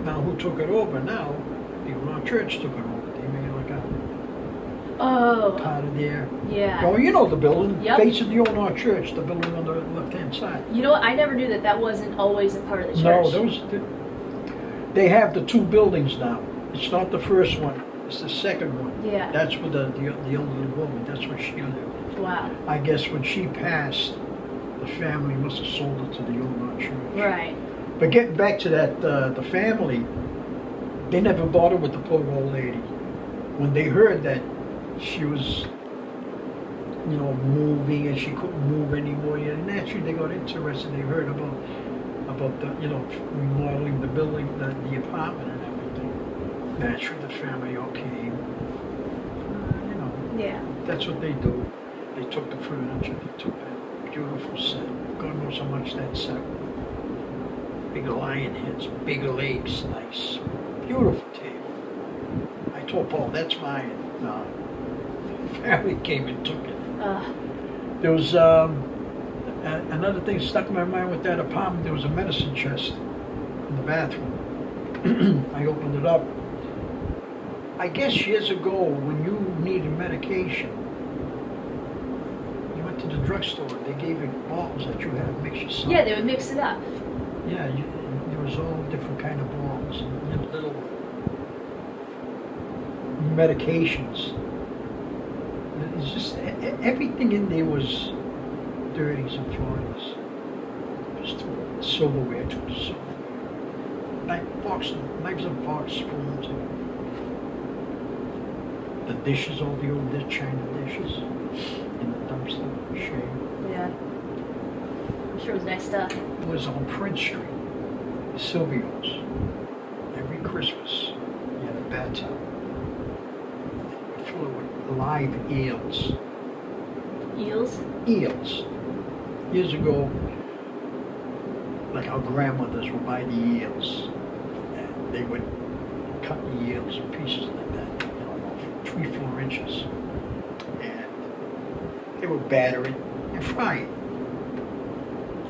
Now, who took it over now? The Salon church took it over. They made it like a part of their... Yeah. Oh, you know the building. Yep. Facing the Old North Church, the building on the left-hand side. You know what? I never knew that wasn't always a part of the No, church. they have the two buildings now. It's not the first one. It's the second one. Yeah. That's where the elderly woman, that's where she lived. Wow. I guess when she passed, the family must have sold it to the Old North Church. Right. But getting back to that, the family, they never bothered with the poor old lady. When they heard that she was, you know, moving and she couldn't move anymore, and naturally they got interested. They heard about the, you know, remodeling the building, the apartment and everything. Naturally the family all came. You know, Yeah. that's what they do. They took the furniture, they took that beautiful set. God knows how much that set. Big lion heads, big legs, nice, beautiful table. I told Paul, that's mine. No, the family came and took it. There was another thing stuck in my mind with that apartment. There was a medicine chest in the bathroom. I opened it up. I guess years ago, when you needed medication, you went to the drugstore. They gave you bottles that you had to mix yourself. Yeah, they would mix it up. Yeah, there was all different kind of bottles and little medications. It's just everything in there was 30s and 40s. Just silverware to the silverware. Knives and forks, spoons. The dishes, all the old China dishes in the dumpster. Shame. Yeah. I'm sure it was nice stuff. It was on Prince Street, Silvio's. Every Christmas, you had a bathtub full of live eels. Eels? Eels. Years ago, like our grandmothers would buy the eels, and they would cut the eels in pieces like that, you know, 3-4 inches, and they would batter it and fry it.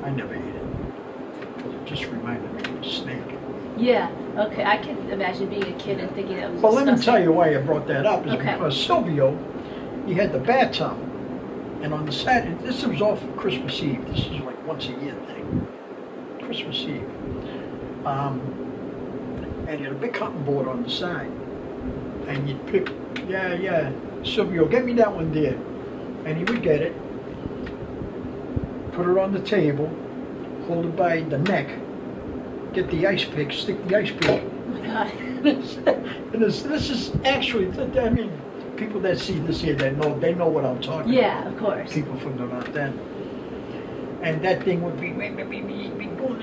I never ate it, because it just reminded me of a snake. Yeah. Okay. I can imagine being a kid and thinking that was Well, let me disgusting. tell you why I brought that up, is Okay. because Silvio, he had the bathtub, and on the Saturday, this was all for Christmas Eve. This is like once a year thing, Christmas Eve. And he had a big cotton board on the side, and you'd pick, Silvio, get me that one there, and he would get it, put it on the table, hold it by the neck, get the ice pick, stick the ice pick. Oh my God. And this is actually, I mean, people that see this here, they know what I'm talking about. Yeah, of course. People from the North End. And that thing would be going,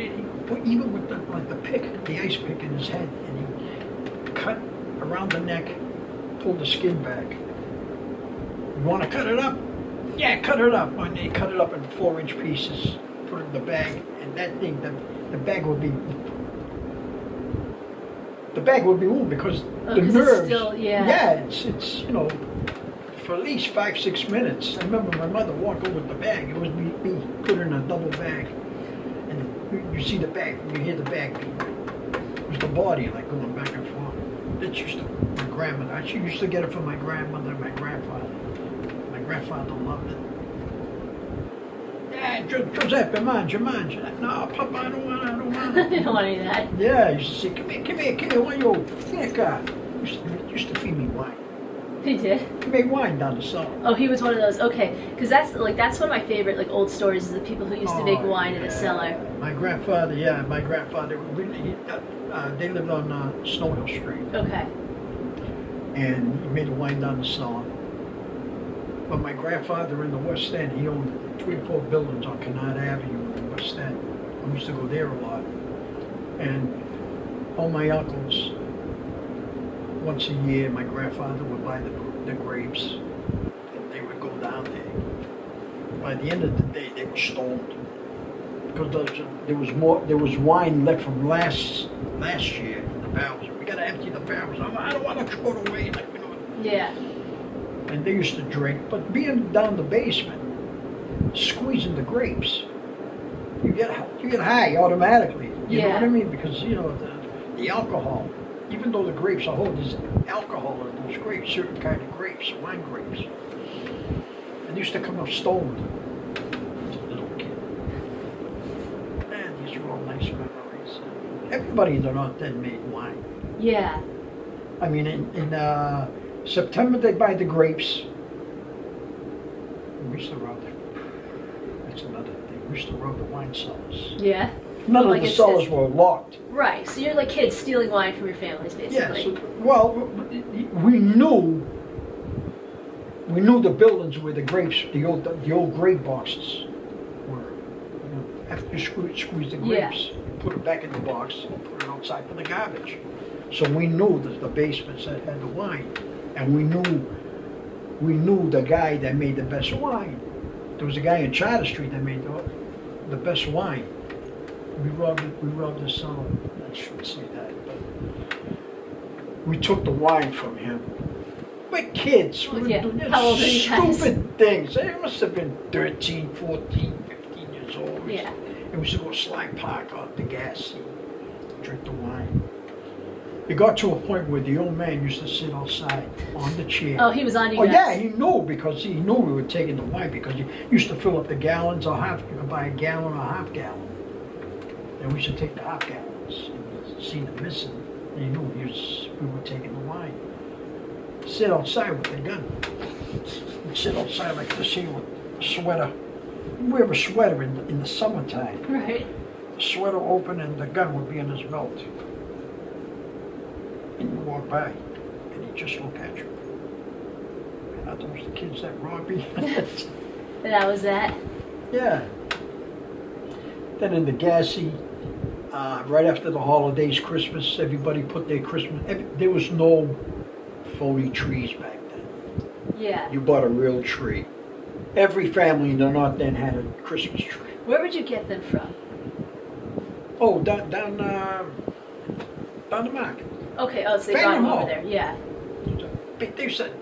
even with the pick, the ice pick in his head, and he cut around the neck, pull the skin back. You want to cut it up? Yeah, cut it up. And they cut it up in 4-inch pieces, put it in the bag, and that thing, the bag would be the bag would be moved because Oh, the 'cause it's nerves. still- yeah. Yeah, it's you know, for at least 5-6 minutes. I remember my mother walking with the bag. It was me put in a double bag, and you see the bag, you hear the bag beat. It was the body like going back and forth. That's used to my grandmother. She used to get it from my grandmother and my grandfather. My grandfather loved it. Yeah, Giuseppe, mangia. No, Papa, I don't want I don't want any of that. Yeah, he used to say, come here, why you fica? Used to feed me wine. He did. He made wine down the Salon. Oh, he was one of those. Okay, because that's one of my favorite like old stories is the people who used to make wine in the cellar. My grandfather, they lived on Snow Hill Street, Okay. and he made the wine down the Salon. But my grandfather in the West End, he owned 3 or 4 buildings on Canard Avenue in the West End. I used to go there a lot. And all my uncles, once a year, my grandfather would buy the grapes, and they would go down there. By the end of the day, they were stoned because there was wine left from last year in the barrels. We got to empty the barrels. I don't want to throw it away, like you know. Yeah. And they used to drink, but being down the basement, squeezing the grapes, you get high automatically. You know what I mean? Because you know the alcohol. Even though the grapes are whole, there's alcohol in those grapes, certain kind of grapes, wine grapes. And used to come up stoned as a little kid. And these are all nice memories. Everybody in the North End made wine. Yeah. I mean, in September they buy the grapes. We used to rob them. That's another thing. We used to rob the wine cellars. Yeah. None of the cellars were locked. Right. So you're like kids stealing wine from your families, basically. Yeah. We knew the buildings where the grapes, the old grape boxes were. You know, after you squeeze the grapes, you put it back in the box, and put it outside for the garbage. So we knew that the basements that had the wine, and we knew the guy that made the best wine. There was a guy in Charter Street that made the best wine. We robbed the Salon. I shouldn't say that, but we took the wine from him. We're kids. Well, We yeah. were doing How old are you guys? stupid things. They must have been 13, 14, 15 years old. Yeah. And we used to go to Slime Park out the gas seat, drink the wine. It got to a point where the old man used to sit outside on the chair. Oh, he was on you guys. Yeah, he knew because he knew we were taking the wine because he used to fill up the gallons or half. You could buy a gallon or a half gallon. And we should take the half gallons and see them missing. And he knew we were taking the wine. Sit outside with the gun. We'd sit outside like this here with a sweater. You wear a sweater in the summertime. Right. The sweater open and the gun would be in his belt. And you walk by and he'd just look at you. And are those the kids that robbed me? That was that. Yeah. Then in the gassy, right after the holidays, Christmas, everybody put their Christmas. There was no phony trees back then. Yeah. You bought a real tree. Every family in the North End had a Christmas tree. Where would you get them from? Oh, down the market. Okay. Oh, so they brought Faneuil them over Hall. there. Yeah. They said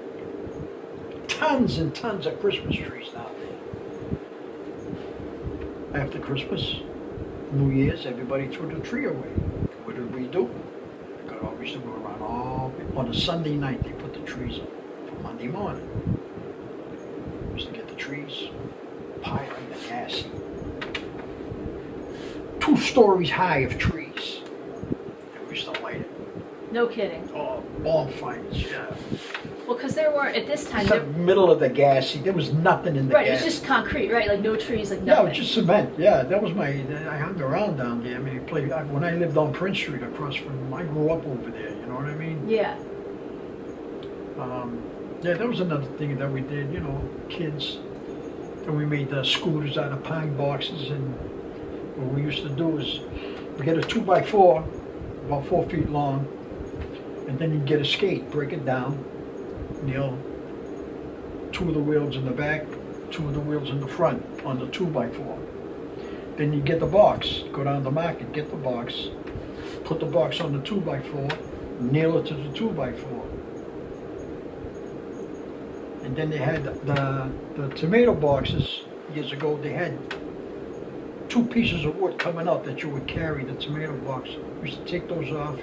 tons and tons of Christmas trees down there. After Christmas, New Year's, everybody threw the tree away. What did we do? We got always to go around on a Sunday night. They put the trees up for Monday morning. We used to get the trees, pile in the gas heap. 2 stories high of trees. And we used to light it. No kidding. Oh, bonfires, yeah. Well, because there weren't at this time. It's the middle of the gas heap. There was nothing in the Right. gas. It was just concrete, right? Like no trees, like Yeah, nothing. it was just cement. Yeah, that was I hung around down there. I mean, when I lived on Prince Street across from, I grew up over there, you know what I mean? Yeah. Yeah, that was another thing that we did, you know, kids. And we made the scooters out of pine boxes, and what we used to do is we get a 2x4, about 4 feet long, and then you'd get a skate, break it down, you know, 2 of the wheels in the back, 2 of the wheels in the front on the 2x4. Then you get the box, go down to the market, get the box, put the box on the 2x4, nail it to the 2x4. And then they had the tomato boxes years ago. They had 2 pieces of wood coming out that you would carry the tomato box. We used to take those off,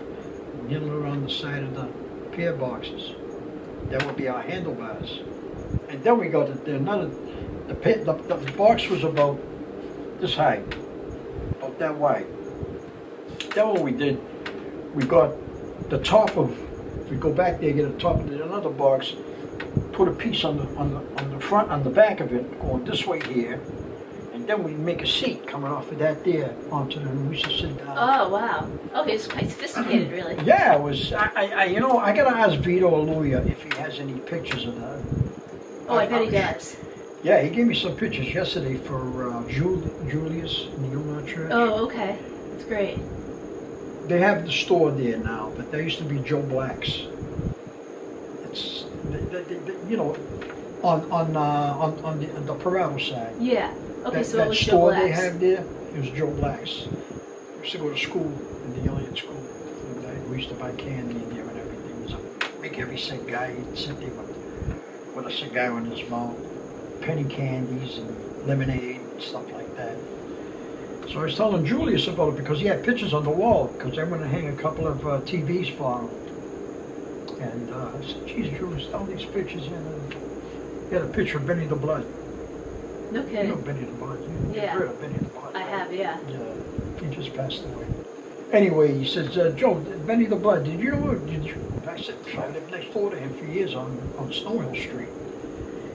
nail it around the side of the pear boxes. That would be our handlebars. And then we got the box was about this high, about that wide. Then what we did, we got the top of, we go back there, get a top of another box, put a piece on the front, on the back of it, going this way here, and then we make a seat coming off of that there onto the, we used to sit down. Oh, wow. Okay, it's quite sophisticated, really. Yeah, it was, I gotta ask Vito Aluya if he has any pictures of that. Oh, I bet he does. Yeah, he gave me some pictures yesterday for Julius in the Union Church. Oh, okay. That's great. They have the store there now, but there used to be Joe Black's. It's, on the Parado side. Yeah. Okay, so that it was Joe store they Black's. have there, it was Joe Black's. I used to go to school in the Elliott School. And we used to buy candy in there and everything. He was a big heavy-set guy. He'd sit there with a cigar in his mouth, penny candies and lemonade and stuff like that. So I was telling Julius about it because he had pictures on the wall, because I'm going to hang a couple of TVs for him. And I said, geez, Julius, all these pictures in. He had a picture of Benny the Blood. No kidding. You know Benny the Blood. You've Yeah. heard of Benny the Blood. I right? have, yeah. Yeah, he just passed away. Anyway, he says, Joe, Benny the Blood, did you know, I said, I lived next door to him for years on Stonehill Street.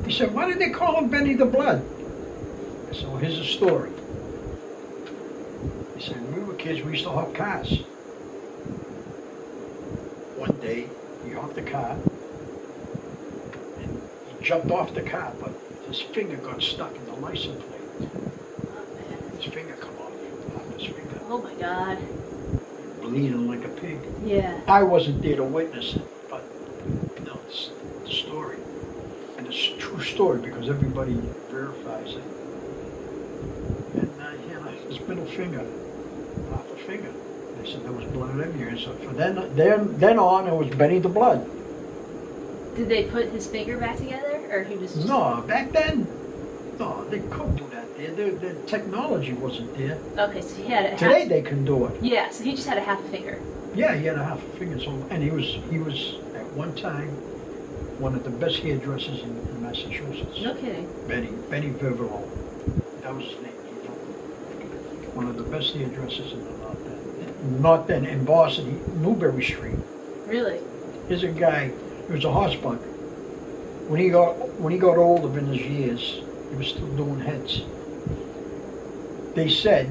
He said, why did they call him Benny the Blood? I said, well, here's the story. He said, when we were kids, we used to hop cars. One day, he hopped the car, and he jumped off the car, but his finger got stuck in the license plate. His finger come off his finger. Oh my God. Bleeding like a pig. Yeah. I wasn't there to witness it, but no, it's the story. And it's a true story because everybody verifies it. And his middle finger, half a finger. They said there was blood everywhere. So from then on, it was Benny the Blood. Did they put his finger back together, or he was just... No, back then, no, they couldn't do that there. The technology wasn't there. Okay, so he had a Today half... they can do it. Yeah, so he just had a half a finger. Yeah, he had a half a finger. So, and he was at one time one of the best hairdressers in Massachusetts. No kidding. Benny Vivero. That was his name. One of the best hairdressers in the North End, in Boston, Newbury Street. Really? Here's a guy, he was a horsebug. When he got older in his years, he was still doing heads. They said,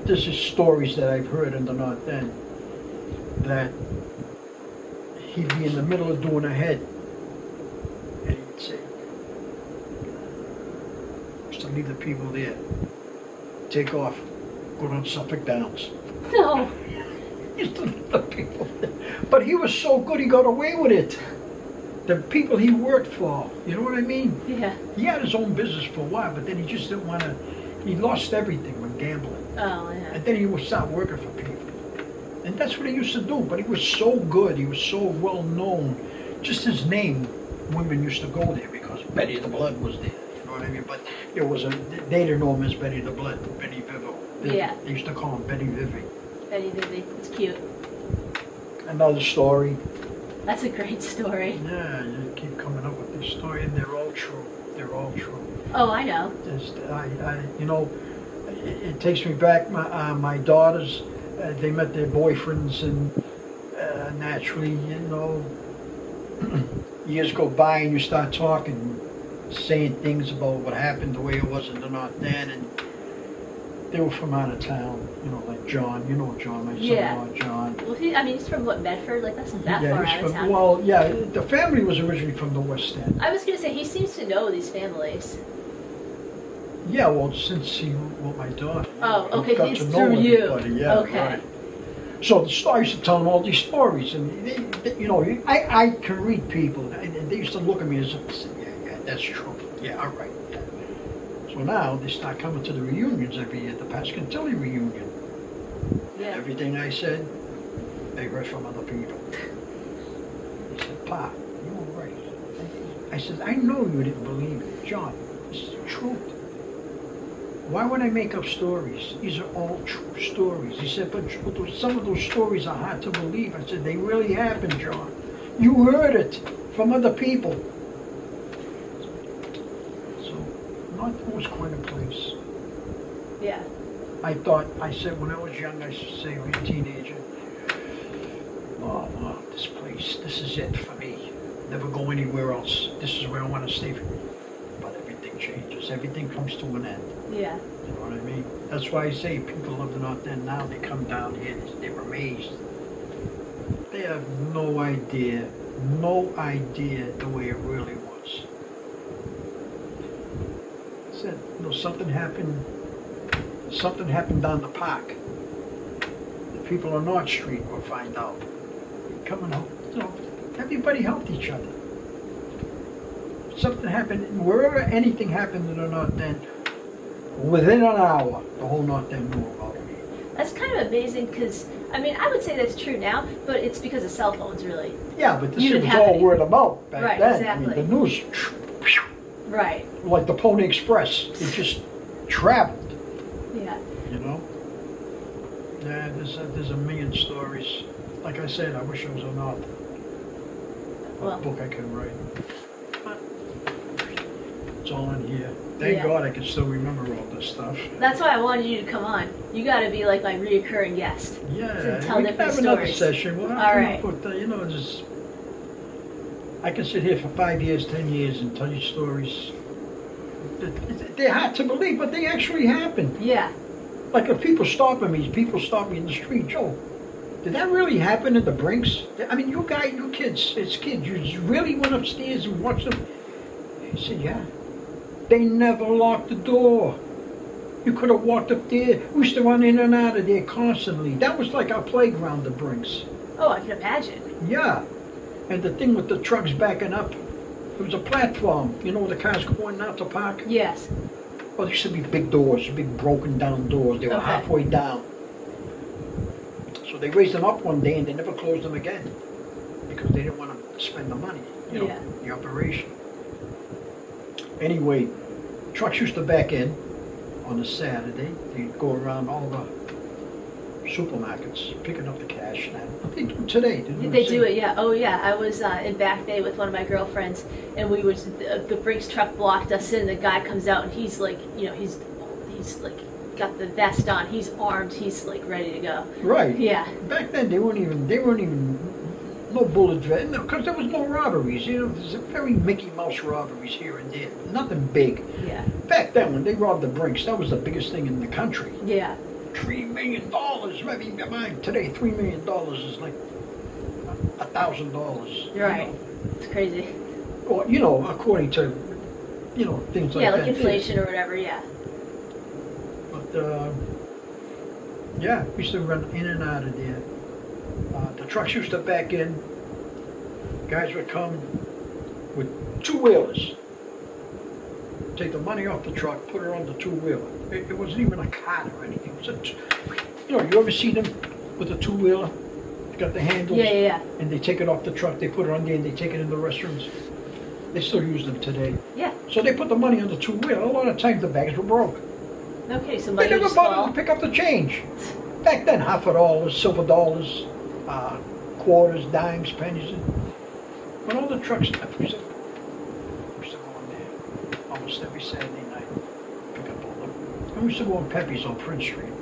this is stories that I've heard in the North End, that he'd be in the middle of doing a head, and he'd say, used to leave the people there, take off, go down Suffolk Downs. No. He used to leave the people there. But he was so good, he got away with it. The people he worked for, you know what I mean? Yeah. He had his own business for a while, but then he just didn't want to, he lost everything when gambling. Oh, yeah. And then he would start working for people. And that's what he used to do, but he was so good, he was so well known. Just his name, women used to go there because Benny the Blood was there, you know what I mean? But it was they didn't know him as Benny the Blood, Benny Vivo. Yeah. They used to call him Benny Vivi. Betty Vivi. It's cute. Another story. That's a great story. Yeah, you keep coming up with this story, and they're all true. They're all true. Oh, I know. It takes me back. My daughters, they met their boyfriends, and naturally, years go by, and you start talking, saying things about what happened, the way it was in the North End, and they were from out of town. Like John. You know John, my son-in-law, John. Well, he's from what, Medford? Like, that's not that far he's out of from, town. well, yeah, the family was originally from the West End. I was going to say, he seems to know these families. Yeah, well, since he with my daughter. Oh, he okay, got it's to know through you. everybody, yeah, Okay. right. So I used to tell them all these stories, and I can read people, and they used to look at me as if, yeah, that's true. Yeah, all right. Yeah. So now they start coming to the reunions every year, the Pascantilli reunion. Yeah. Everything I said, They heard from other people. He said, Pa, you were right. I said, I know you didn't believe it. John, this is the truth. Why would I make up stories? These are all true stories. He said, but some of those stories are hard to believe. I said, they really happened, John. You heard it from other people. So, North was quite a place. Yeah. I said when I was young, I used to say, when I was a teenager, oh, wow, this place, this is it for me. Never go anywhere else. This is where I want to stay. But everything changes. Everything comes to an end. Yeah. You know what I mean? That's why I say people of the North End now, they come down here, they're amazed. They have no idea the way it really was. Said, something happened down the park. The people on North Street will find out. Coming home, everybody helped each other. Something happened, wherever anything happened in the North End, within an hour, the whole North End knew about it. That's kind of amazing because, I would say that's true now, but it's because of cell phones, really. Yeah, but this was all word of mouth back right, then. Exactly. The news, right. like the Pony Express, it just traveled. Yeah. You know? Yeah, there's a million stories. Like I said, I wish it was an author. A book I could write. But it's all in here. Thank God I can still remember all this stuff. That's why I wanted you to come on. You got to be like my reoccurring guest. Yeah, to tell we different can have stories. another session. We'll have all to right. put, just I can sit here for 5 years, 10 years, and tell you stories. They're hard to believe, but they actually happened. Yeah. Like if people stop me in the street, Joe, did that really happen at the Brinks? I mean, you kids, you really went upstairs and watched them? He said, yeah. They never locked the door. You could have walked up there. We used to run in and out of there constantly. That was like our playground, the Brinks. Oh, I can imagine. Yeah. And the thing with the trucks backing up, it was a platform. You know where the cars go in and out to park? Yes. Well, there used to be big doors, big broken down doors. They were halfway down. So they raised them up one day and they never closed them again because they didn't want to spend the money, the operation. Anyway, trucks used to back in on a Saturday. They'd go around all the supermarkets picking up the cash. And they do today. They do it, yeah. Oh, yeah. I was in Back Bay with one of my girlfriends, and the Brinks truck blocked us in. The guy comes out, and he's like, he's like got the vest on. He's armed. He's like ready to go. Right. Yeah. Back then, they weren't even no bullet vest, because there was no robberies. There's a very Mickey Mouse robberies here and there. Nothing big. Yeah. Back then, when they robbed the Brinks, that was the biggest thing in the country. Yeah. $3 million. Today, $3 million is like $1,000. Right. It's crazy. Well, according to, things like that. Yeah, like inflation or whatever, yeah. But, we used to run in and out of there. The trucks used to back in. Guys would come with two-wheelers. Take the money off the truck, put it on the two-wheeler. It wasn't even a cart or anything. It was you ever see them with a two-wheeler? They got the handles. Yeah. And they take it off the truck, they put it on there, and they take it in the restrooms. They still use them today. Yeah. So they put the money on the two-wheeler. A lot of times the bags were broke. Okay, so money They never just bothered fall. to pick up the change. Back then, $50, silver dollars, quarters, dimes, pennies. When all the trucks left, we used to go in there almost every Saturday night, pick up all of them. And we used to go on Pepe's on Prince Street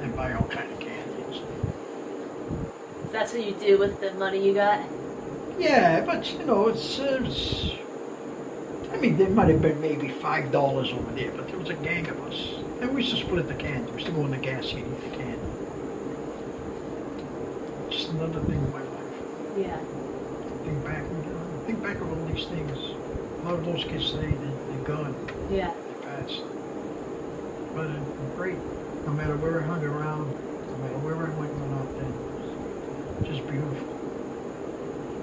and buy all kind of candies. That's what you do with the money you got? Yeah, but there might have been maybe $5 over there, but there was a gang of us. And we used to split the candy. We used to go in the gas and eat the candy. Just another thing in my life. Yeah. Think back of all these things. A lot of those kids today, they're gone. Yeah. They passed. But great. No matter where I hung around, no matter where I went out there, just beautiful.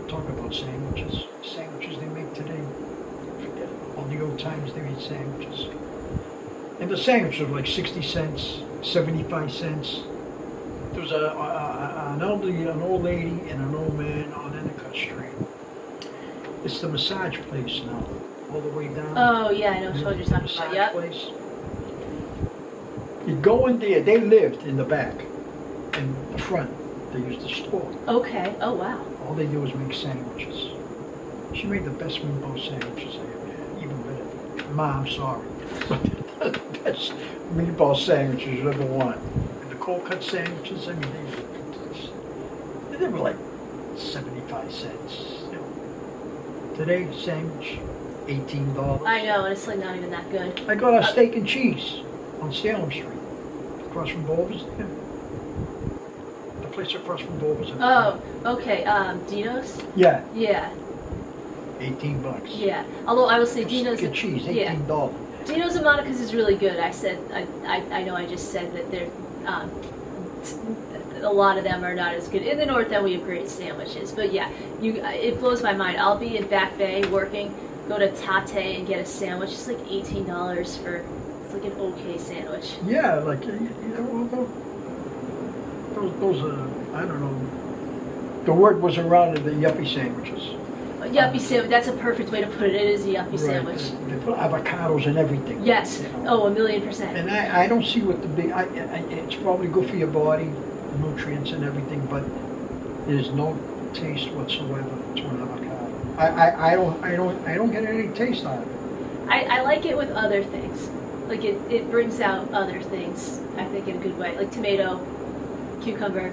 Talk about sandwiches. Sandwiches they make today. Forget it. All the old times they made sandwiches. And the sandwiches were like 60 cents, 75 cents. There was a an old lady and an old man on Endicott Street. It's the massage place now, all the way down. Oh yeah, I know what you're talking about. Massage Yep. place. You go in there. They lived in the back, in the front. They used the store. Okay. Oh wow. All they do was make sandwiches. She made the best meatball sandwiches I ever had, even better. Ma, I'm sorry, but the best meatball sandwiches you ever want. And the cold cut sandwiches, I mean, they were like 75 cents. You know. Today, sandwich, $18. I know, and it's like not even that good. I got a steak and cheese on Salem Street, across from Bova's. Yeah. The place across from Bova's. Oh, okay. Dino's. Yeah. Yeah. $18. Yeah. Although I will say Dino's. Steak and cheese, yeah. $18. Dino's in Monica's is really good. I know I just said that they're, a lot of them are not as good. In the North End we have great sandwiches, but yeah, it blows my mind. I'll be in Back Bay working, go to Tate and get a sandwich. It's like $18 for, it's like an okay sandwich. Yeah, like, you know, those I don't know, the word was around the yuppie sandwiches. Yuppie sandwich, that's a perfect way to put it. It is a yuppie sandwich. They put avocados and everything. Yes. You know. Oh, 1,000,000%. And I don't see what the big, it's probably good for your body, nutrients and everything, but there's no taste whatsoever to an avocado. I don't get any taste out of it. I like it with other things. Like it brings out other things, I think, in a good way. Like tomato, cucumber.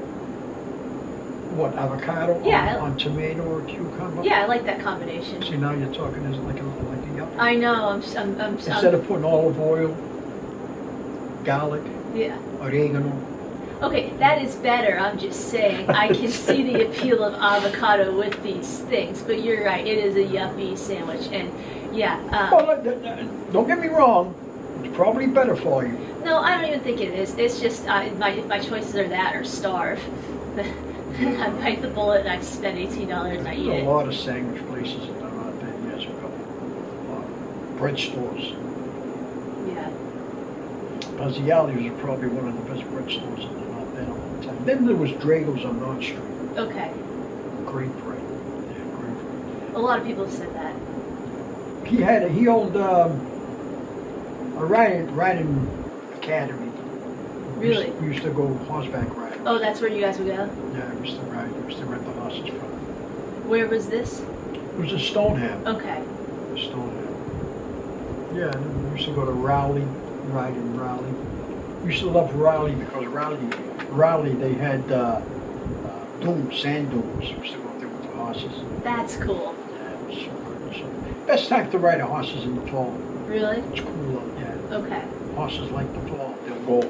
What, avocado Yeah. on tomato or cucumber? Yeah, I like that combination. See, now you're talking as like a yuppie. I know. Instead of putting olive oil, garlic, yeah. oregano. Okay, that is better. I'm just saying. I can see the appeal of avocado with these things, but you're right. It is a yuppie sandwich, and yeah. Well, don't get me wrong. It's probably better for you. No, I don't even think it is. It's just if my choices are that or starve. I bite the bullet and I spend $18 and I eat There's it. a lot of sandwich places that are out there years ago. Bread stores. Yeah. Bazziali's was probably one of the best bread stores that are out there all the time. Then there was Drago's on North Street. Okay. Great bread. Yeah, great bread. A lot of people have said that. He owned a riding academy. Really? We used to go horseback riding. Oh, that's where you guys would go? Yeah, we used to ride. We used to rent the horses from him. Where was this? It was a Stoneham. Okay. Stoneham. Yeah, and we used to go to Raleigh, ride in Raleigh. We used to love Raleigh because Raleigh, they had dunes, sand dunes. We used to go up there with the horses. That's cool. Yeah, it was so good. So, best time to ride a horse is in the fall. Really? It's cool up, yeah. Okay. Horses like the fall. They'll go.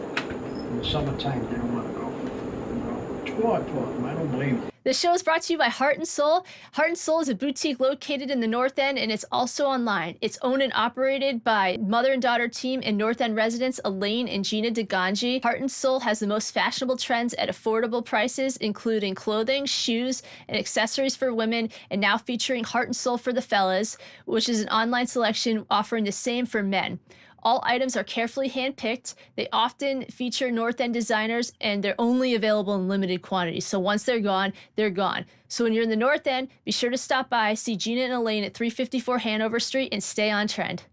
In the summertime, they don't want to go. You know, it's hard for them. I don't blame them. This show is brought to you by Heart and Soul. Heart and Soul is a boutique located in the North End, and it's also online. It's owned and operated by mother and daughter team and North End residents Elaine and Gina DeGangi. Heart and Soul has the most fashionable trends at affordable prices, including clothing, shoes, and accessories for women, and now featuring Heart and Soul for the fellas, which is an online selection offering the same for men. All items are carefully handpicked. They often feature North End designers, and they're only available in limited quantities. So once they're gone, they're gone. So when you're in the North End, be sure to stop by, see Gina and Elaine at 354 Hanover Street, and stay on trend.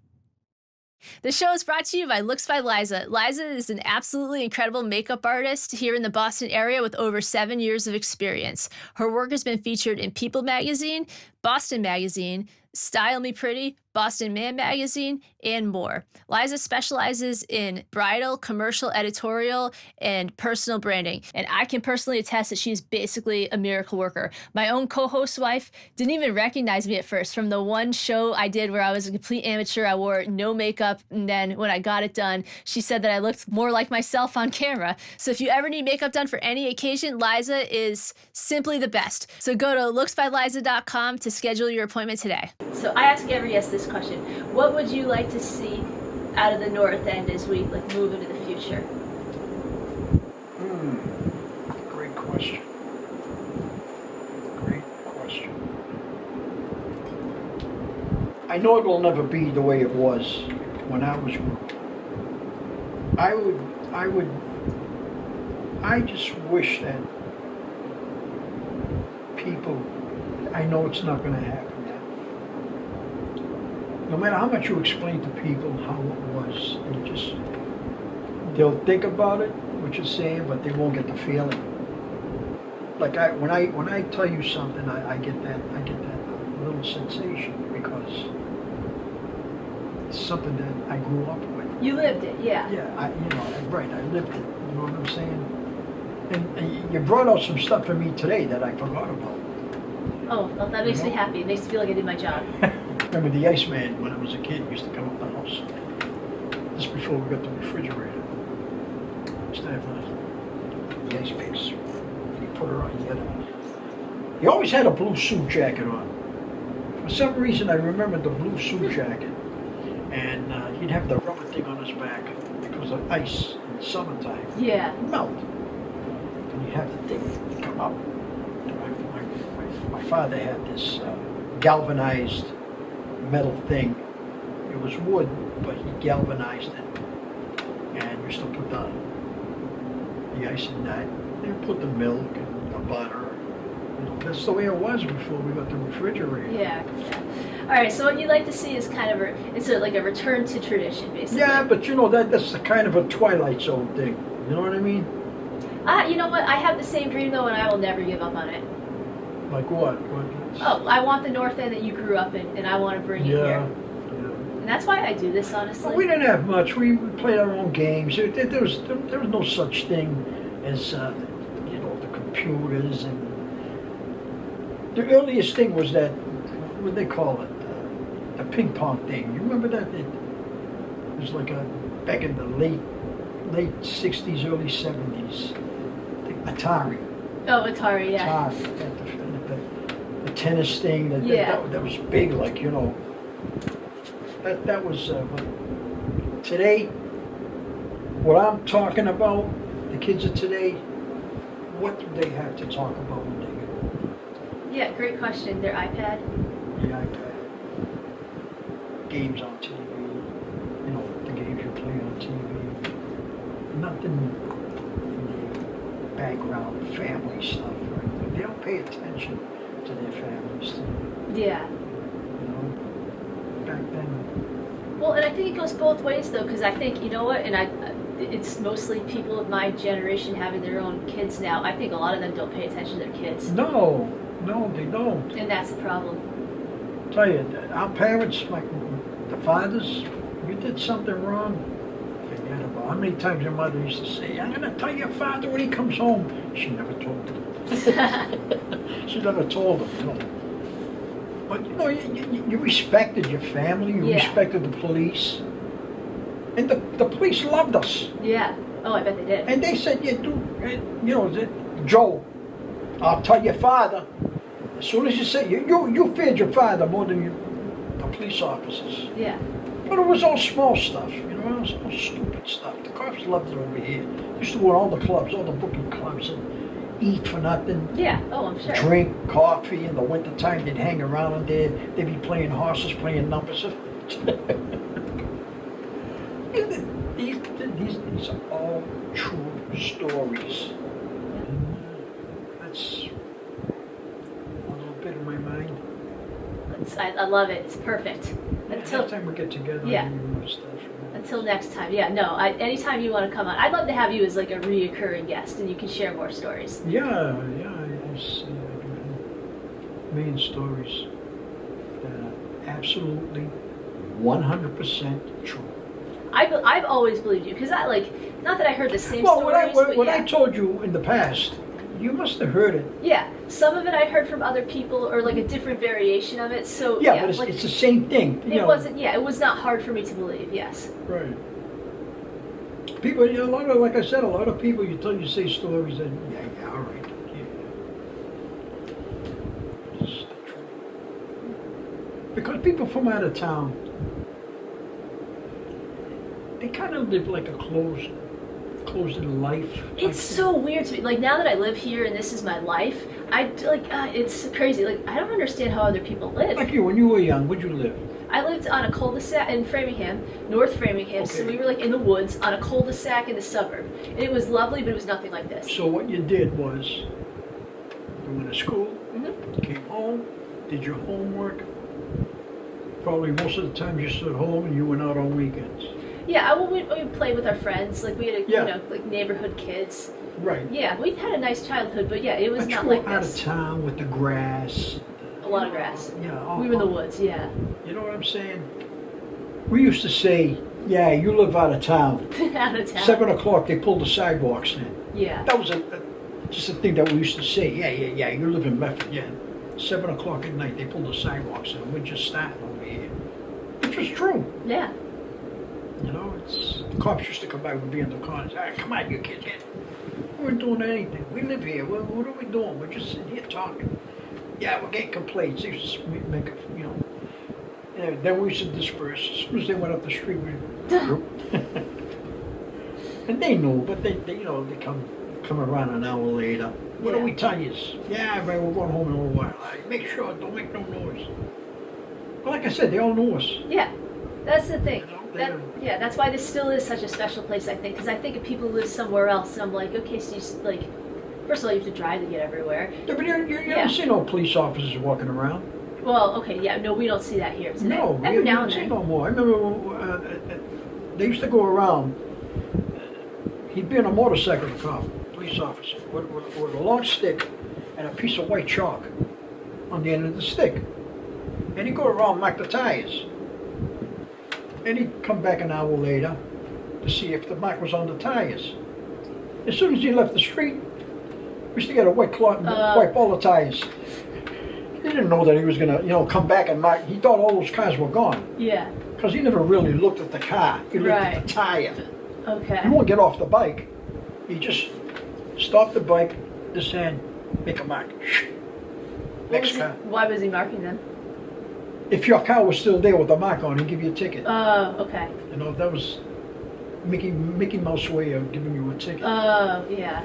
The show is brought to you by Looks by Layza. Layza is an absolutely incredible makeup artist here in the Boston area with over 7 years of experience. Her work has been featured in People Magazine, Boston Magazine, Style Me Pretty, Boston Man Magazine, and more. Layza specializes in bridal, commercial, editorial, and personal branding. And I can personally attest that she's basically a miracle worker. My own co-host wife didn't even recognize me at first. From the one show I did where I was a complete amateur, I wore no makeup, and then when I got it done, she said that I looked more like myself on camera. So if you ever need makeup done for any occasion, Layza is simply the best. So go to looksbylayza.com to schedule your appointment today. So I ask every guest this question. What would you like to see out of the North End as we move into the future? Great question. Great question. I know it will never be the way it was when I was growing up. I just wish that people, I know it's not going to happen now. No matter how much you explain to people how it was, they'll think about it, what you're saying, but they won't get the feeling. Like when I tell you something, I get that little sensation because it's something that I grew up with. You lived it, yeah. Yeah, I lived it. You know what I'm saying? And you brought out some stuff for me today that I forgot about. Oh, well, that makes me happy. It makes me feel like I did my job. Remember the Iceman when I was a kid used to come up the house. Just before we got the refrigerator. Used to have the ice picks. He put her on. He always had a blue suit jacket on. For some reason, I remember the blue suit jacket. And he'd have the rubber thing on his back because of ice in the summertime. Yeah. Melt. And you'd have the thing come up. My father had this galvanized metal thing. It was wood, but he galvanized it. And used to put the ice in that. Then put the milk and the butter. That's the way it was before we got the refrigerator. Yeah. All right, so what you like to see is kind of like a return to tradition, basically. Yeah, but that's the kind of a Twilight Zone thing. You know what I mean? You know what? I have the same dream though, and I will never give up on it. Like what? Oh, I want the North End that you grew up in, and I want to bring it here. Yeah. And that's why I do this, honestly. Well, we didn't have much. We played our own games. There was no such thing as the computers and. The earliest thing was that, what do they call it? The ping pong thing. You remember that? It was like back in the late 60s, early 70s. Atari. Oh, Atari, yeah. Atari. The tennis thing. That was big, like, That was, today, what I'm talking about, the kids of today, what do they have to talk about when they get older? Yeah, great question. Their iPad? The iPad. Games on TV. The games you play on TV. Nothing in the background, family stuff. Right? They don't pay attention to their families. Yeah. Back then. Well, and I think it goes both ways, though, because I think, it's mostly people of my generation having their own kids now. I think a lot of them don't pay attention to their kids. No, they don't. And that's the problem. Tell you, our parents, like the fathers, you did something wrong, forget about it. How many times your mother used to say, I'm going to tell your father when he comes home. She never told him. She never told him, But, you respected your family, you respected the police. And the police loved us. Yeah. Oh, I bet they did. And they said, Joe, I'll tell your father. As soon as you say, you feared your father more than the police officers. Yeah. But it was all small stuff, it was all stupid stuff. The cops loved it over here. Used to go to all the clubs, all the booking clubs, and eat for nothing. Yeah, oh, I'm sure. Drink coffee in the wintertime. They'd hang around in there. They'd be playing horses, playing numbers. These are all true stories. That's a little bit of my mind. I love it. It's perfect. Next time we get together, more stuff. Until next time. Yeah, no, anytime you want to come on. I'd love to have you as like a reoccurring guest and you can share more stories. Yeah, there's million stories that are absolutely 100% true. I've always believed you because not that I heard the same stories. What I told you in the past, you must have heard it. Yeah, some of it I heard from other people or like a different variation of it. So but it's the same thing. It wasn't. Yeah, it was not hard for me to believe. Yes. Right. People, like I said, a lot of people you say stories and all right. It's the truth. Because people from out of town, they kind of live like a closed in life. It's so weird to me. Like now that I live here and this is my life, it's crazy. Like I don't understand how other people live. Like you, when you were young, where'd you live? I lived on a cul-de-sac in Framingham, North Framingham. Okay. So we were like in the woods on a cul-de-sac in the suburb. And it was lovely, but it was nothing like this. So what you did was, you went to school, home, did your homework. Probably most of the time you stood home and you went out on weekends. Yeah, we played with our friends. Like we had, Yeah. like neighborhood kids. Right. Yeah, we've had a nice childhood, but yeah, it was But not you were like out this. of town with the grass. A lot of grass. Yeah. We were in the woods, yeah. You know what I'm saying? We used to say, yeah, you live out of town. Out of town. 7 o'clock, they pulled the sidewalks in. Yeah. That was just a thing that we used to say. Yeah, you live in Medford. Yeah. 7 o'clock at night, they pulled the sidewalks in. We're just starting over here. Which was true. Yeah. You know, the cops used to come by, we'd be in the car and say, come on, you kids, get. We weren't doing anything. We live here. What are we doing? We're just sitting here talking. Yeah, we're getting complaints. They used to make it, Yeah, then we used to disperse. As soon as they went up the street, we and they knew, but they come around an hour later. What do we tell you? Yeah, man, we're going home in a little while. Make sure, don't make no noise. But like I said, they all knew us. Yeah, that's the thing. You know, That's why this still is such a special place, I think. Because I think if people live somewhere else, and I'm like, okay, so first of all, you have to drive to get everywhere. Yeah, but you don't see no police officers walking around. Well, okay, yeah, no, we don't see that here today. No, every now don't and see then. no more. I remember they used to go around. He'd be in a motorcycle cop, police officer, with a long stick and a piece of white chalk on the end of the stick. And he'd go around, mark the tires. And he'd come back an hour later to see if the mark was on the tires. As soon as he left the street, we used to get a wet cloth and wipe all the tires. He didn't know that he was gonna, come back and mark. He thought all those cars were gone. Yeah. Because he never really looked at the car. He looked at the tire. Okay. You won't get off the bike. You just stop the bike, this hand, make a mark. Next car. Why was he marking them? If your car was still there with the mark on, he'd give you a ticket. Oh, okay. That was Mickey Mouse way of giving you a ticket. Oh, yeah.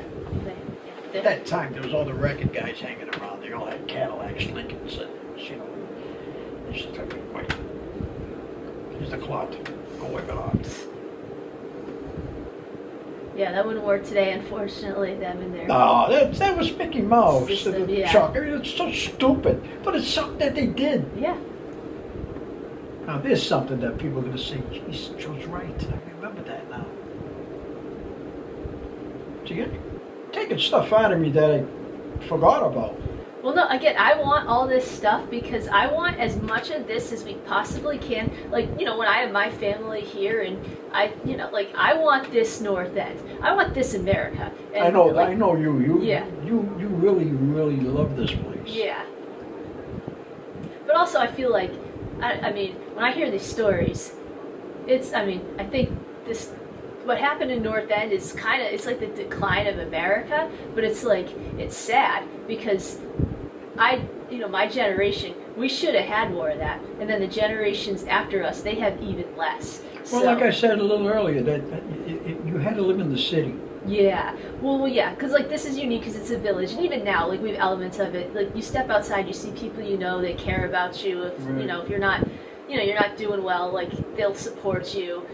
At that time, there was all the record guys hanging around. They all had Cadillacs, Lincolns, and, they used to tell me, wait, here's the cloth. Go wipe it off. Yeah, that wouldn't work today, unfortunately, them in there. No, that was Mickey Mouse. System, the yeah. Chuck. I mean, it's so stupid. But it's something that they did. Yeah. Now, there's something that people are going to say, geez, Joe's right. I remember that now. So you're taking stuff out of me that I forgot about. Well, no, again, I want all this stuff because I want as much of this as we possibly can. Like, when I have my family here and I want this North End. I want this America. And I know you. Yeah. You really, really love this place. Yeah. But also I feel like, I mean, when I hear these stories, I think what happened in North End is it's like the decline of America, but it's sad because my generation, we should have had more of that. And then the generations after us, they have even less. Well, like I said a little earlier, that you had to live in the city. Yeah. Well, yeah, because this is unique because it's a village, and even now, we have elements of it. Like you step outside, you see people they care about you. If if you're not, you're not doing well, they'll support you.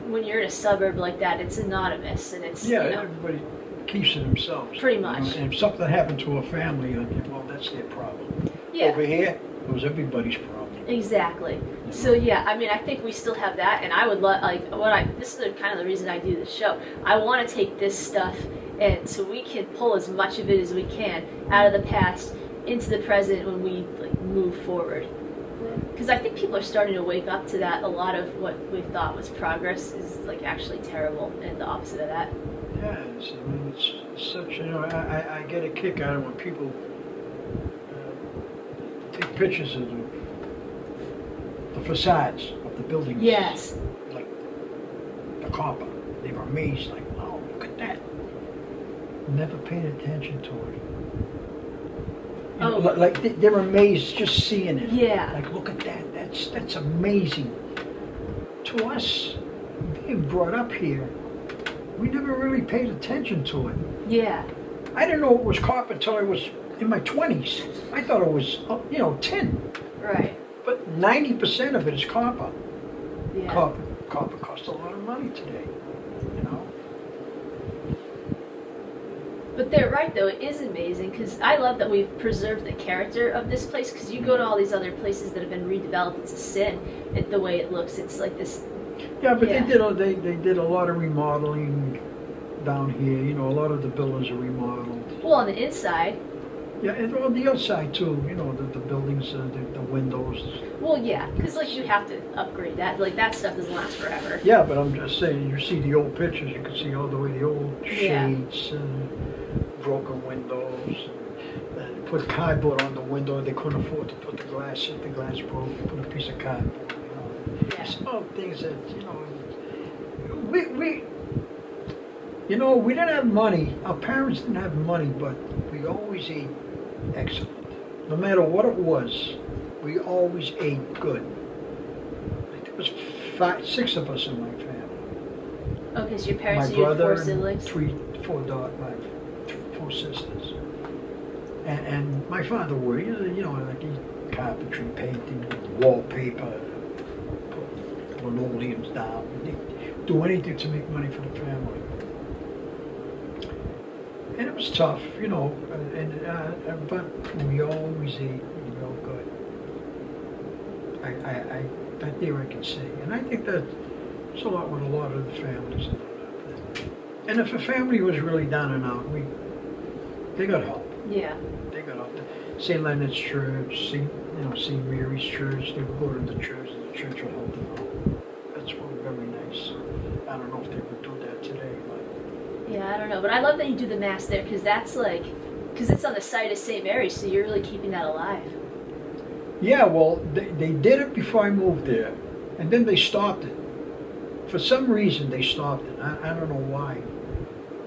When you're in a suburb like that, it's anonymous, and it's everybody keeps to themselves. Pretty much. And if something happened to a family, well, that's their problem. Yeah. Over here, it was everybody's problem. Exactly. So yeah, I think we still have that, and I would love this is kind of the reason I do this show. I want to take this stuff, and so we can pull as much of it as we can out of the past into the present when we move forward. Because I think people are starting to wake up to that. A lot of what we thought was progress is actually terrible, and the opposite of that. Yeah, it's such, I get a kick out of when people take pictures of the facades of the buildings. Yes. Like the copper. They were amazed, wow, look at that. Never paid attention to it. They're amazed just seeing it. Yeah. Look at that. That's amazing. To us, being brought up here, we never really paid attention to it. Yeah. I didn't know it was copper until I was in my 20s. I thought it was, tin. Right. But 90% of it is copper. Yeah. Copper costs a lot of money today. But they're right, though. It is amazing because I love that we've preserved the character of this place. Because you go to all these other places that have been redeveloped, it's a sin. The way it looks, it's like this. Yeah, but they did a lot of remodeling down here. You know, a lot of the buildings are remodeled. Well, on the inside. Yeah, and on the outside too. You know, the buildings, the windows. Well, yeah, because like you have to upgrade that. Like that stuff doesn't last forever. Yeah, but I'm just saying, you see the old pictures, you can see all the way the old shades, broken windows. Put cardboard on the window. They couldn't afford to put the glass. If the glass broke, put a piece of cardboard. You know, Yeah. it's all things that we didn't have money. Our parents didn't have money, but we always ate excellent. No matter what it was, we always ate good. Like, there was six of us in my family. Okay, so your parents, My you had brother four siblings. four sisters. And my father worked, like carpentry, painting, wallpaper, put linoleums down. He'd do anything to make money for the family. And it was tough, but we always ate real good. That there I can say. And I think that it's a lot with a lot of the families. And if a family was really down and out, they got help. Yeah. They got help. St. Leonard's Church, St. Mary's Church, they would go to the church and the church would help them out. That's very nice. I don't know if they would do that today, but... Yeah, I don't know, but I love that you do the mass there because because it's on the site of St. Mary's, so you're really keeping that alive. Yeah, well, they did it before I moved there, and then they stopped it. For some reason, they stopped it. I don't know why.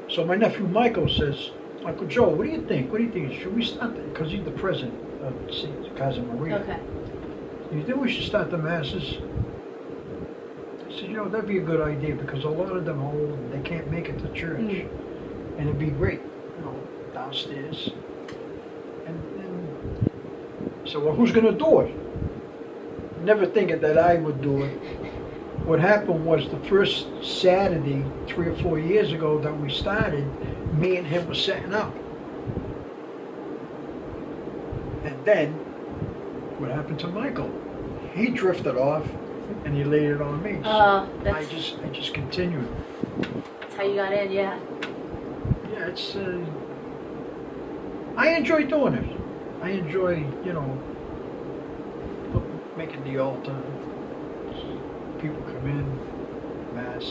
So my nephew Michael says, Uncle Joe, what do you think? What do you think? Should we start it? Because he's the president of St. Casa Maria. Okay. You think we should start the masses? I said, that'd be a good idea because a lot of them are old and they can't make it to church. And it'd be great, downstairs. And so, well, who's going to do it? Never thinking that I would do it. What happened was the first Saturday, 3 or 4 years ago that we started, me and him were setting up. And then, what happened to Michael? He drifted off and he laid it on me. So I just continued. That's how you got in, yeah. Yeah, it's, I enjoy doing it. I enjoy, making the altar. People come in, mass.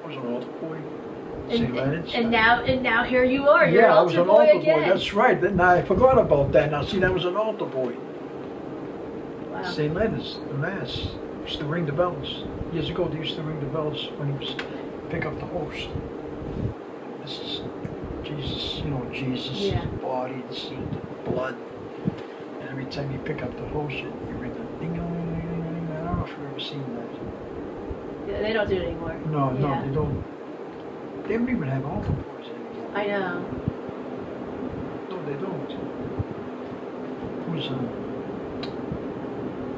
I was an altar boy. St. Leonard's. And now here you are. You're yeah, an I was altar an boy altar again. boy. That's right. Then I forgot about that. Now see, that was an altar boy. Wow. St. Leonard's, the mass. Used to ring the bells. Years ago, they used to ring the bells when he was pick up the host. This is Jesus. Jesus' body. This is the blood. And every time you pick up the host, you ring the ding ding ding ding. I don't know if you've ever seen that. Yeah, they don't do it anymore. No, they don't. They don't even have altar boys anymore. I know. No, they don't.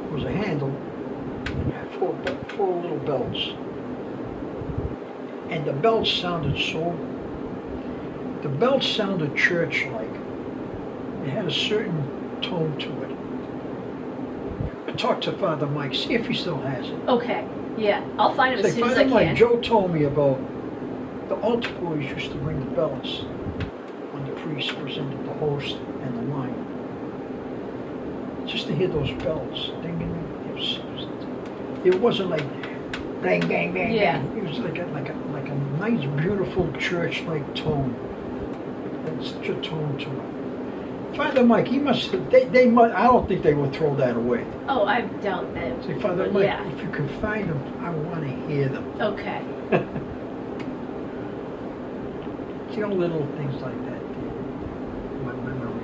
It was a handle, and it had four little bells. And the bells sounded church-like. It had a certain tone to it. I talked to Father Mike, see if he still has it. Okay, yeah. I'll find him as soon as I Father Mike, can. Joe told me about the altar boys used to ring the bells when the priest presented the host and the wine. Just to hear those bells, ding, ding, it wasn't like bang, bang, bang, Yeah. bang. It was like a nice, beautiful church-like tone. And such a tone to it. Father Mike, he must. They must. I don't think they would throw that away. Oh, I doubt that. Say, Father Mike, yeah. if you can find them, I want to hear them. Okay. See all little things like that. My memory,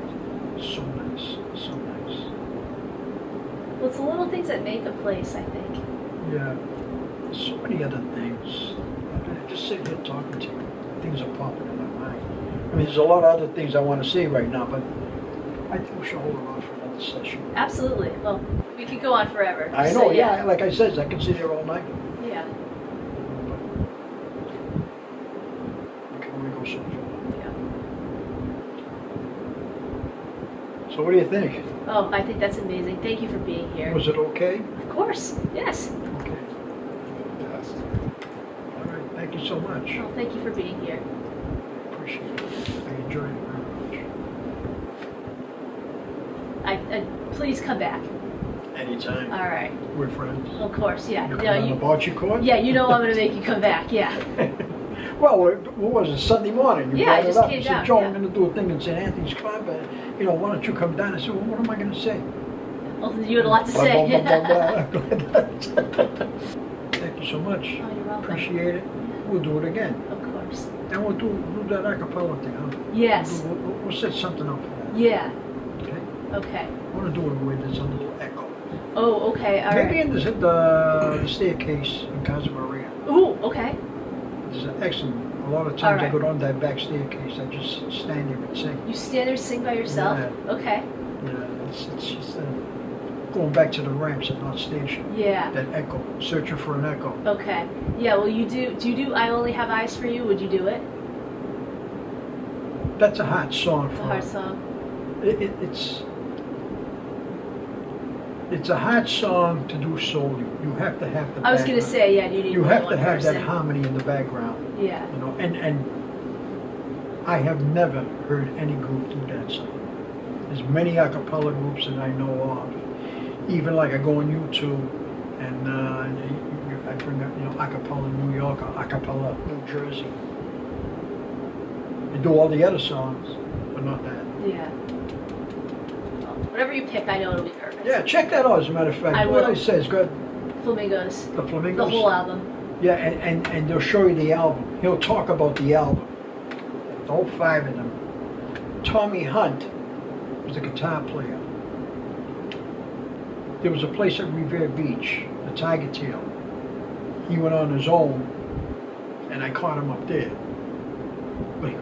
so nice, so nice. Well, it's the little things that make a place, I think. Yeah, there's so many other things. I'm just sitting here talking to you. Things are popping in my mind. I mean, there's a lot of other things I want to say right now, but I think we should hold it off for another session. Absolutely. Well, we could go on forever. I know, yeah. Like I said, I can sit here all night. Yeah. so far. Yeah. So what do you think? Oh, I think that's amazing. Thank you for being here. Was it okay? Of course. Yes. Okay. Fantastic. All right. Thank you so much. Oh, thank you for being here. Appreciate it. I enjoyed it very much. Please come back. Anytime. All right. We're friends. Of course. Yeah. You No, come on the bocce court? yeah. You know I'm gonna make you come back. Yeah. Well, what was it, Sunday morning? You Yeah, I brought it just up. came You said, down, Joe, yeah. I'm going to do a thing in St. Anthony's Club, why don't you come down? I said, well, what am I going to say? Well, you had a lot to Blah, say. blah, blah, blah. Thank you so much. Oh, you're welcome. Appreciate it. We'll do it again. Of course. And we'll do that a cappella thing, huh? Yes. We'll set something up for that. Yeah. Okay? Okay. I want to do it where there's a little echo. Oh, okay. All Maybe right. in the staircase in Casa Maria. Ooh, okay. There's an excellent. A lot of times All I right. go down that back staircase. I just stand there and sing. You stand there and sing by yourself? Yeah. Okay. Yeah, it's just going back to the ramps at North Station. Yeah. That echo, searching for an echo. Okay. Yeah, well, do you do I Only Have Eyes for You? Would you do it? That's a hot song It's for a hard song. It's a hard song to do solo. You have to have the. I was going to background. say, yeah, you need You more have than to one have person. that harmony in the background. Yeah. You know, and I have never heard any group do that song. There's many a cappella groups that I know of. Even like I go on YouTube and I bring up, a cappella New York or a cappella New Jersey. They do all the other songs, but not that. Yeah. Well, whatever you pick, I know it'll be perfect. Yeah, check that out. As a matter of fact, I what will. I say is good. Flamingos. The Flamingos. The whole album. Yeah, and they'll show you the album. He'll talk about the album. All 5 of them. Tommy Hunt was the guitar player. There was a place at Revere Beach, the Tiger Tail. He went on his own, and I caught him up there. But he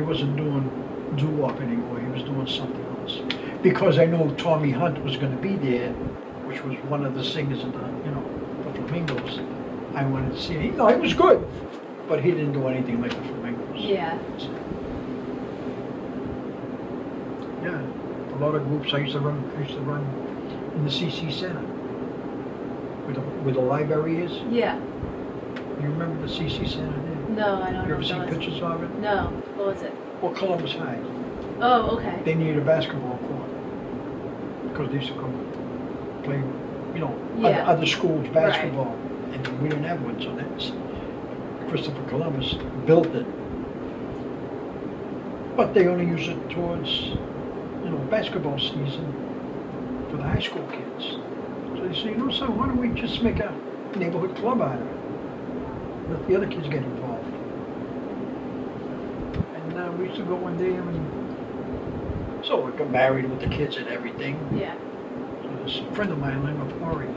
wasn't doing doo-wop anymore. He was doing something else. Because I know Tommy Hunt was going to be there, which was one of the singers in the Flamingos. I wanted to see him. He was good, but he didn't do anything like the Flamingos. Yeah. Yeah, a lot of groups I used to run in the CC Center, where the library is. Yeah. You remember the CC Center there? No, I don't You know. ever seen what that was. pictures of it? No. What was it? Well, Columbus High. Oh, okay. They needed a basketball court because they used to come play, Yeah. other schools basketball, and we didn't have one, so that's Christopher Columbus built it. But they only use it towards, basketball season for the high school kids. So they say, son, why don't we just make a neighborhood club out of it? Let the other kids get involved. And we used to go in there, and so we got married with the kids and everything. Yeah. So this friend of mine, Lynn McMurray,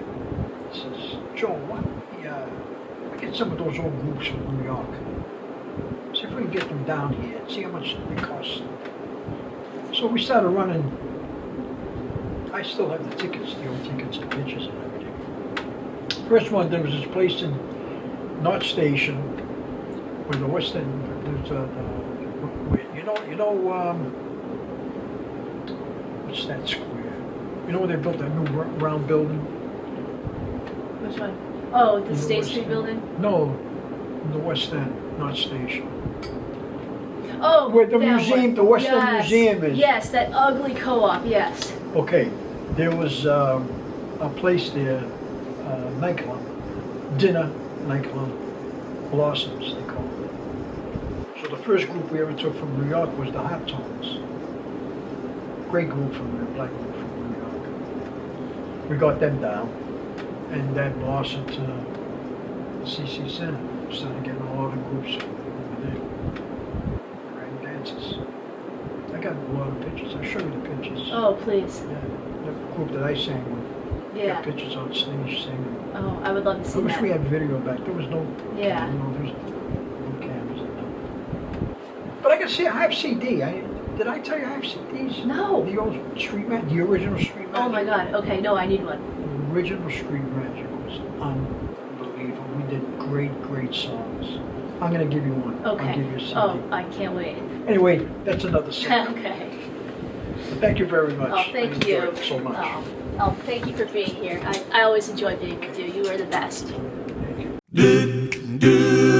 says, Joe, why don't we get some of those old groups from New York? See if we can get them down here and see how much they cost. So we started running. I still have the tickets, the old tickets and pictures and everything. First one, there was this place in North Station where the West End, there's what's that square? You know where they built that new round building? Which one? Oh, the In State West Street End? building? No, in the West End, North Station. Oh, Where the that museum, one. the West End Yes. Museum is. Yes, that ugly co-op, yes. Okay, there was a place there, nightclub, dinner nightclub, Blossoms they call it. So the first group we ever took from New York was the Hot Tones. Great group from the black group from New York. We got them down, and that blossomed to the CC Center. Started getting a lot of groups over there. Grand dances. I got a lot of pictures. I'll show you the pictures. Oh, please. Yeah, the group that I sang with. Yeah. Got pictures on stage singing. Oh, I would love to I see wish that. we had video back. There was no. Yeah. There was no cameras. But I can see. I have CD. Did I tell you I have CDs? No. The old Street Magic, the original Street Magic. Oh my God. Okay, no, I need one. The original Street Magic was unbelievable. We did great songs. I'm going to give you one. I'll Okay. give you a CD. Oh, I can't wait. Anyway, that's another subject. Okay. Thank you very much. Oh, thank I you. enjoyed it so much. Oh, thank you for being here. I always enjoy being with you. You are the best. do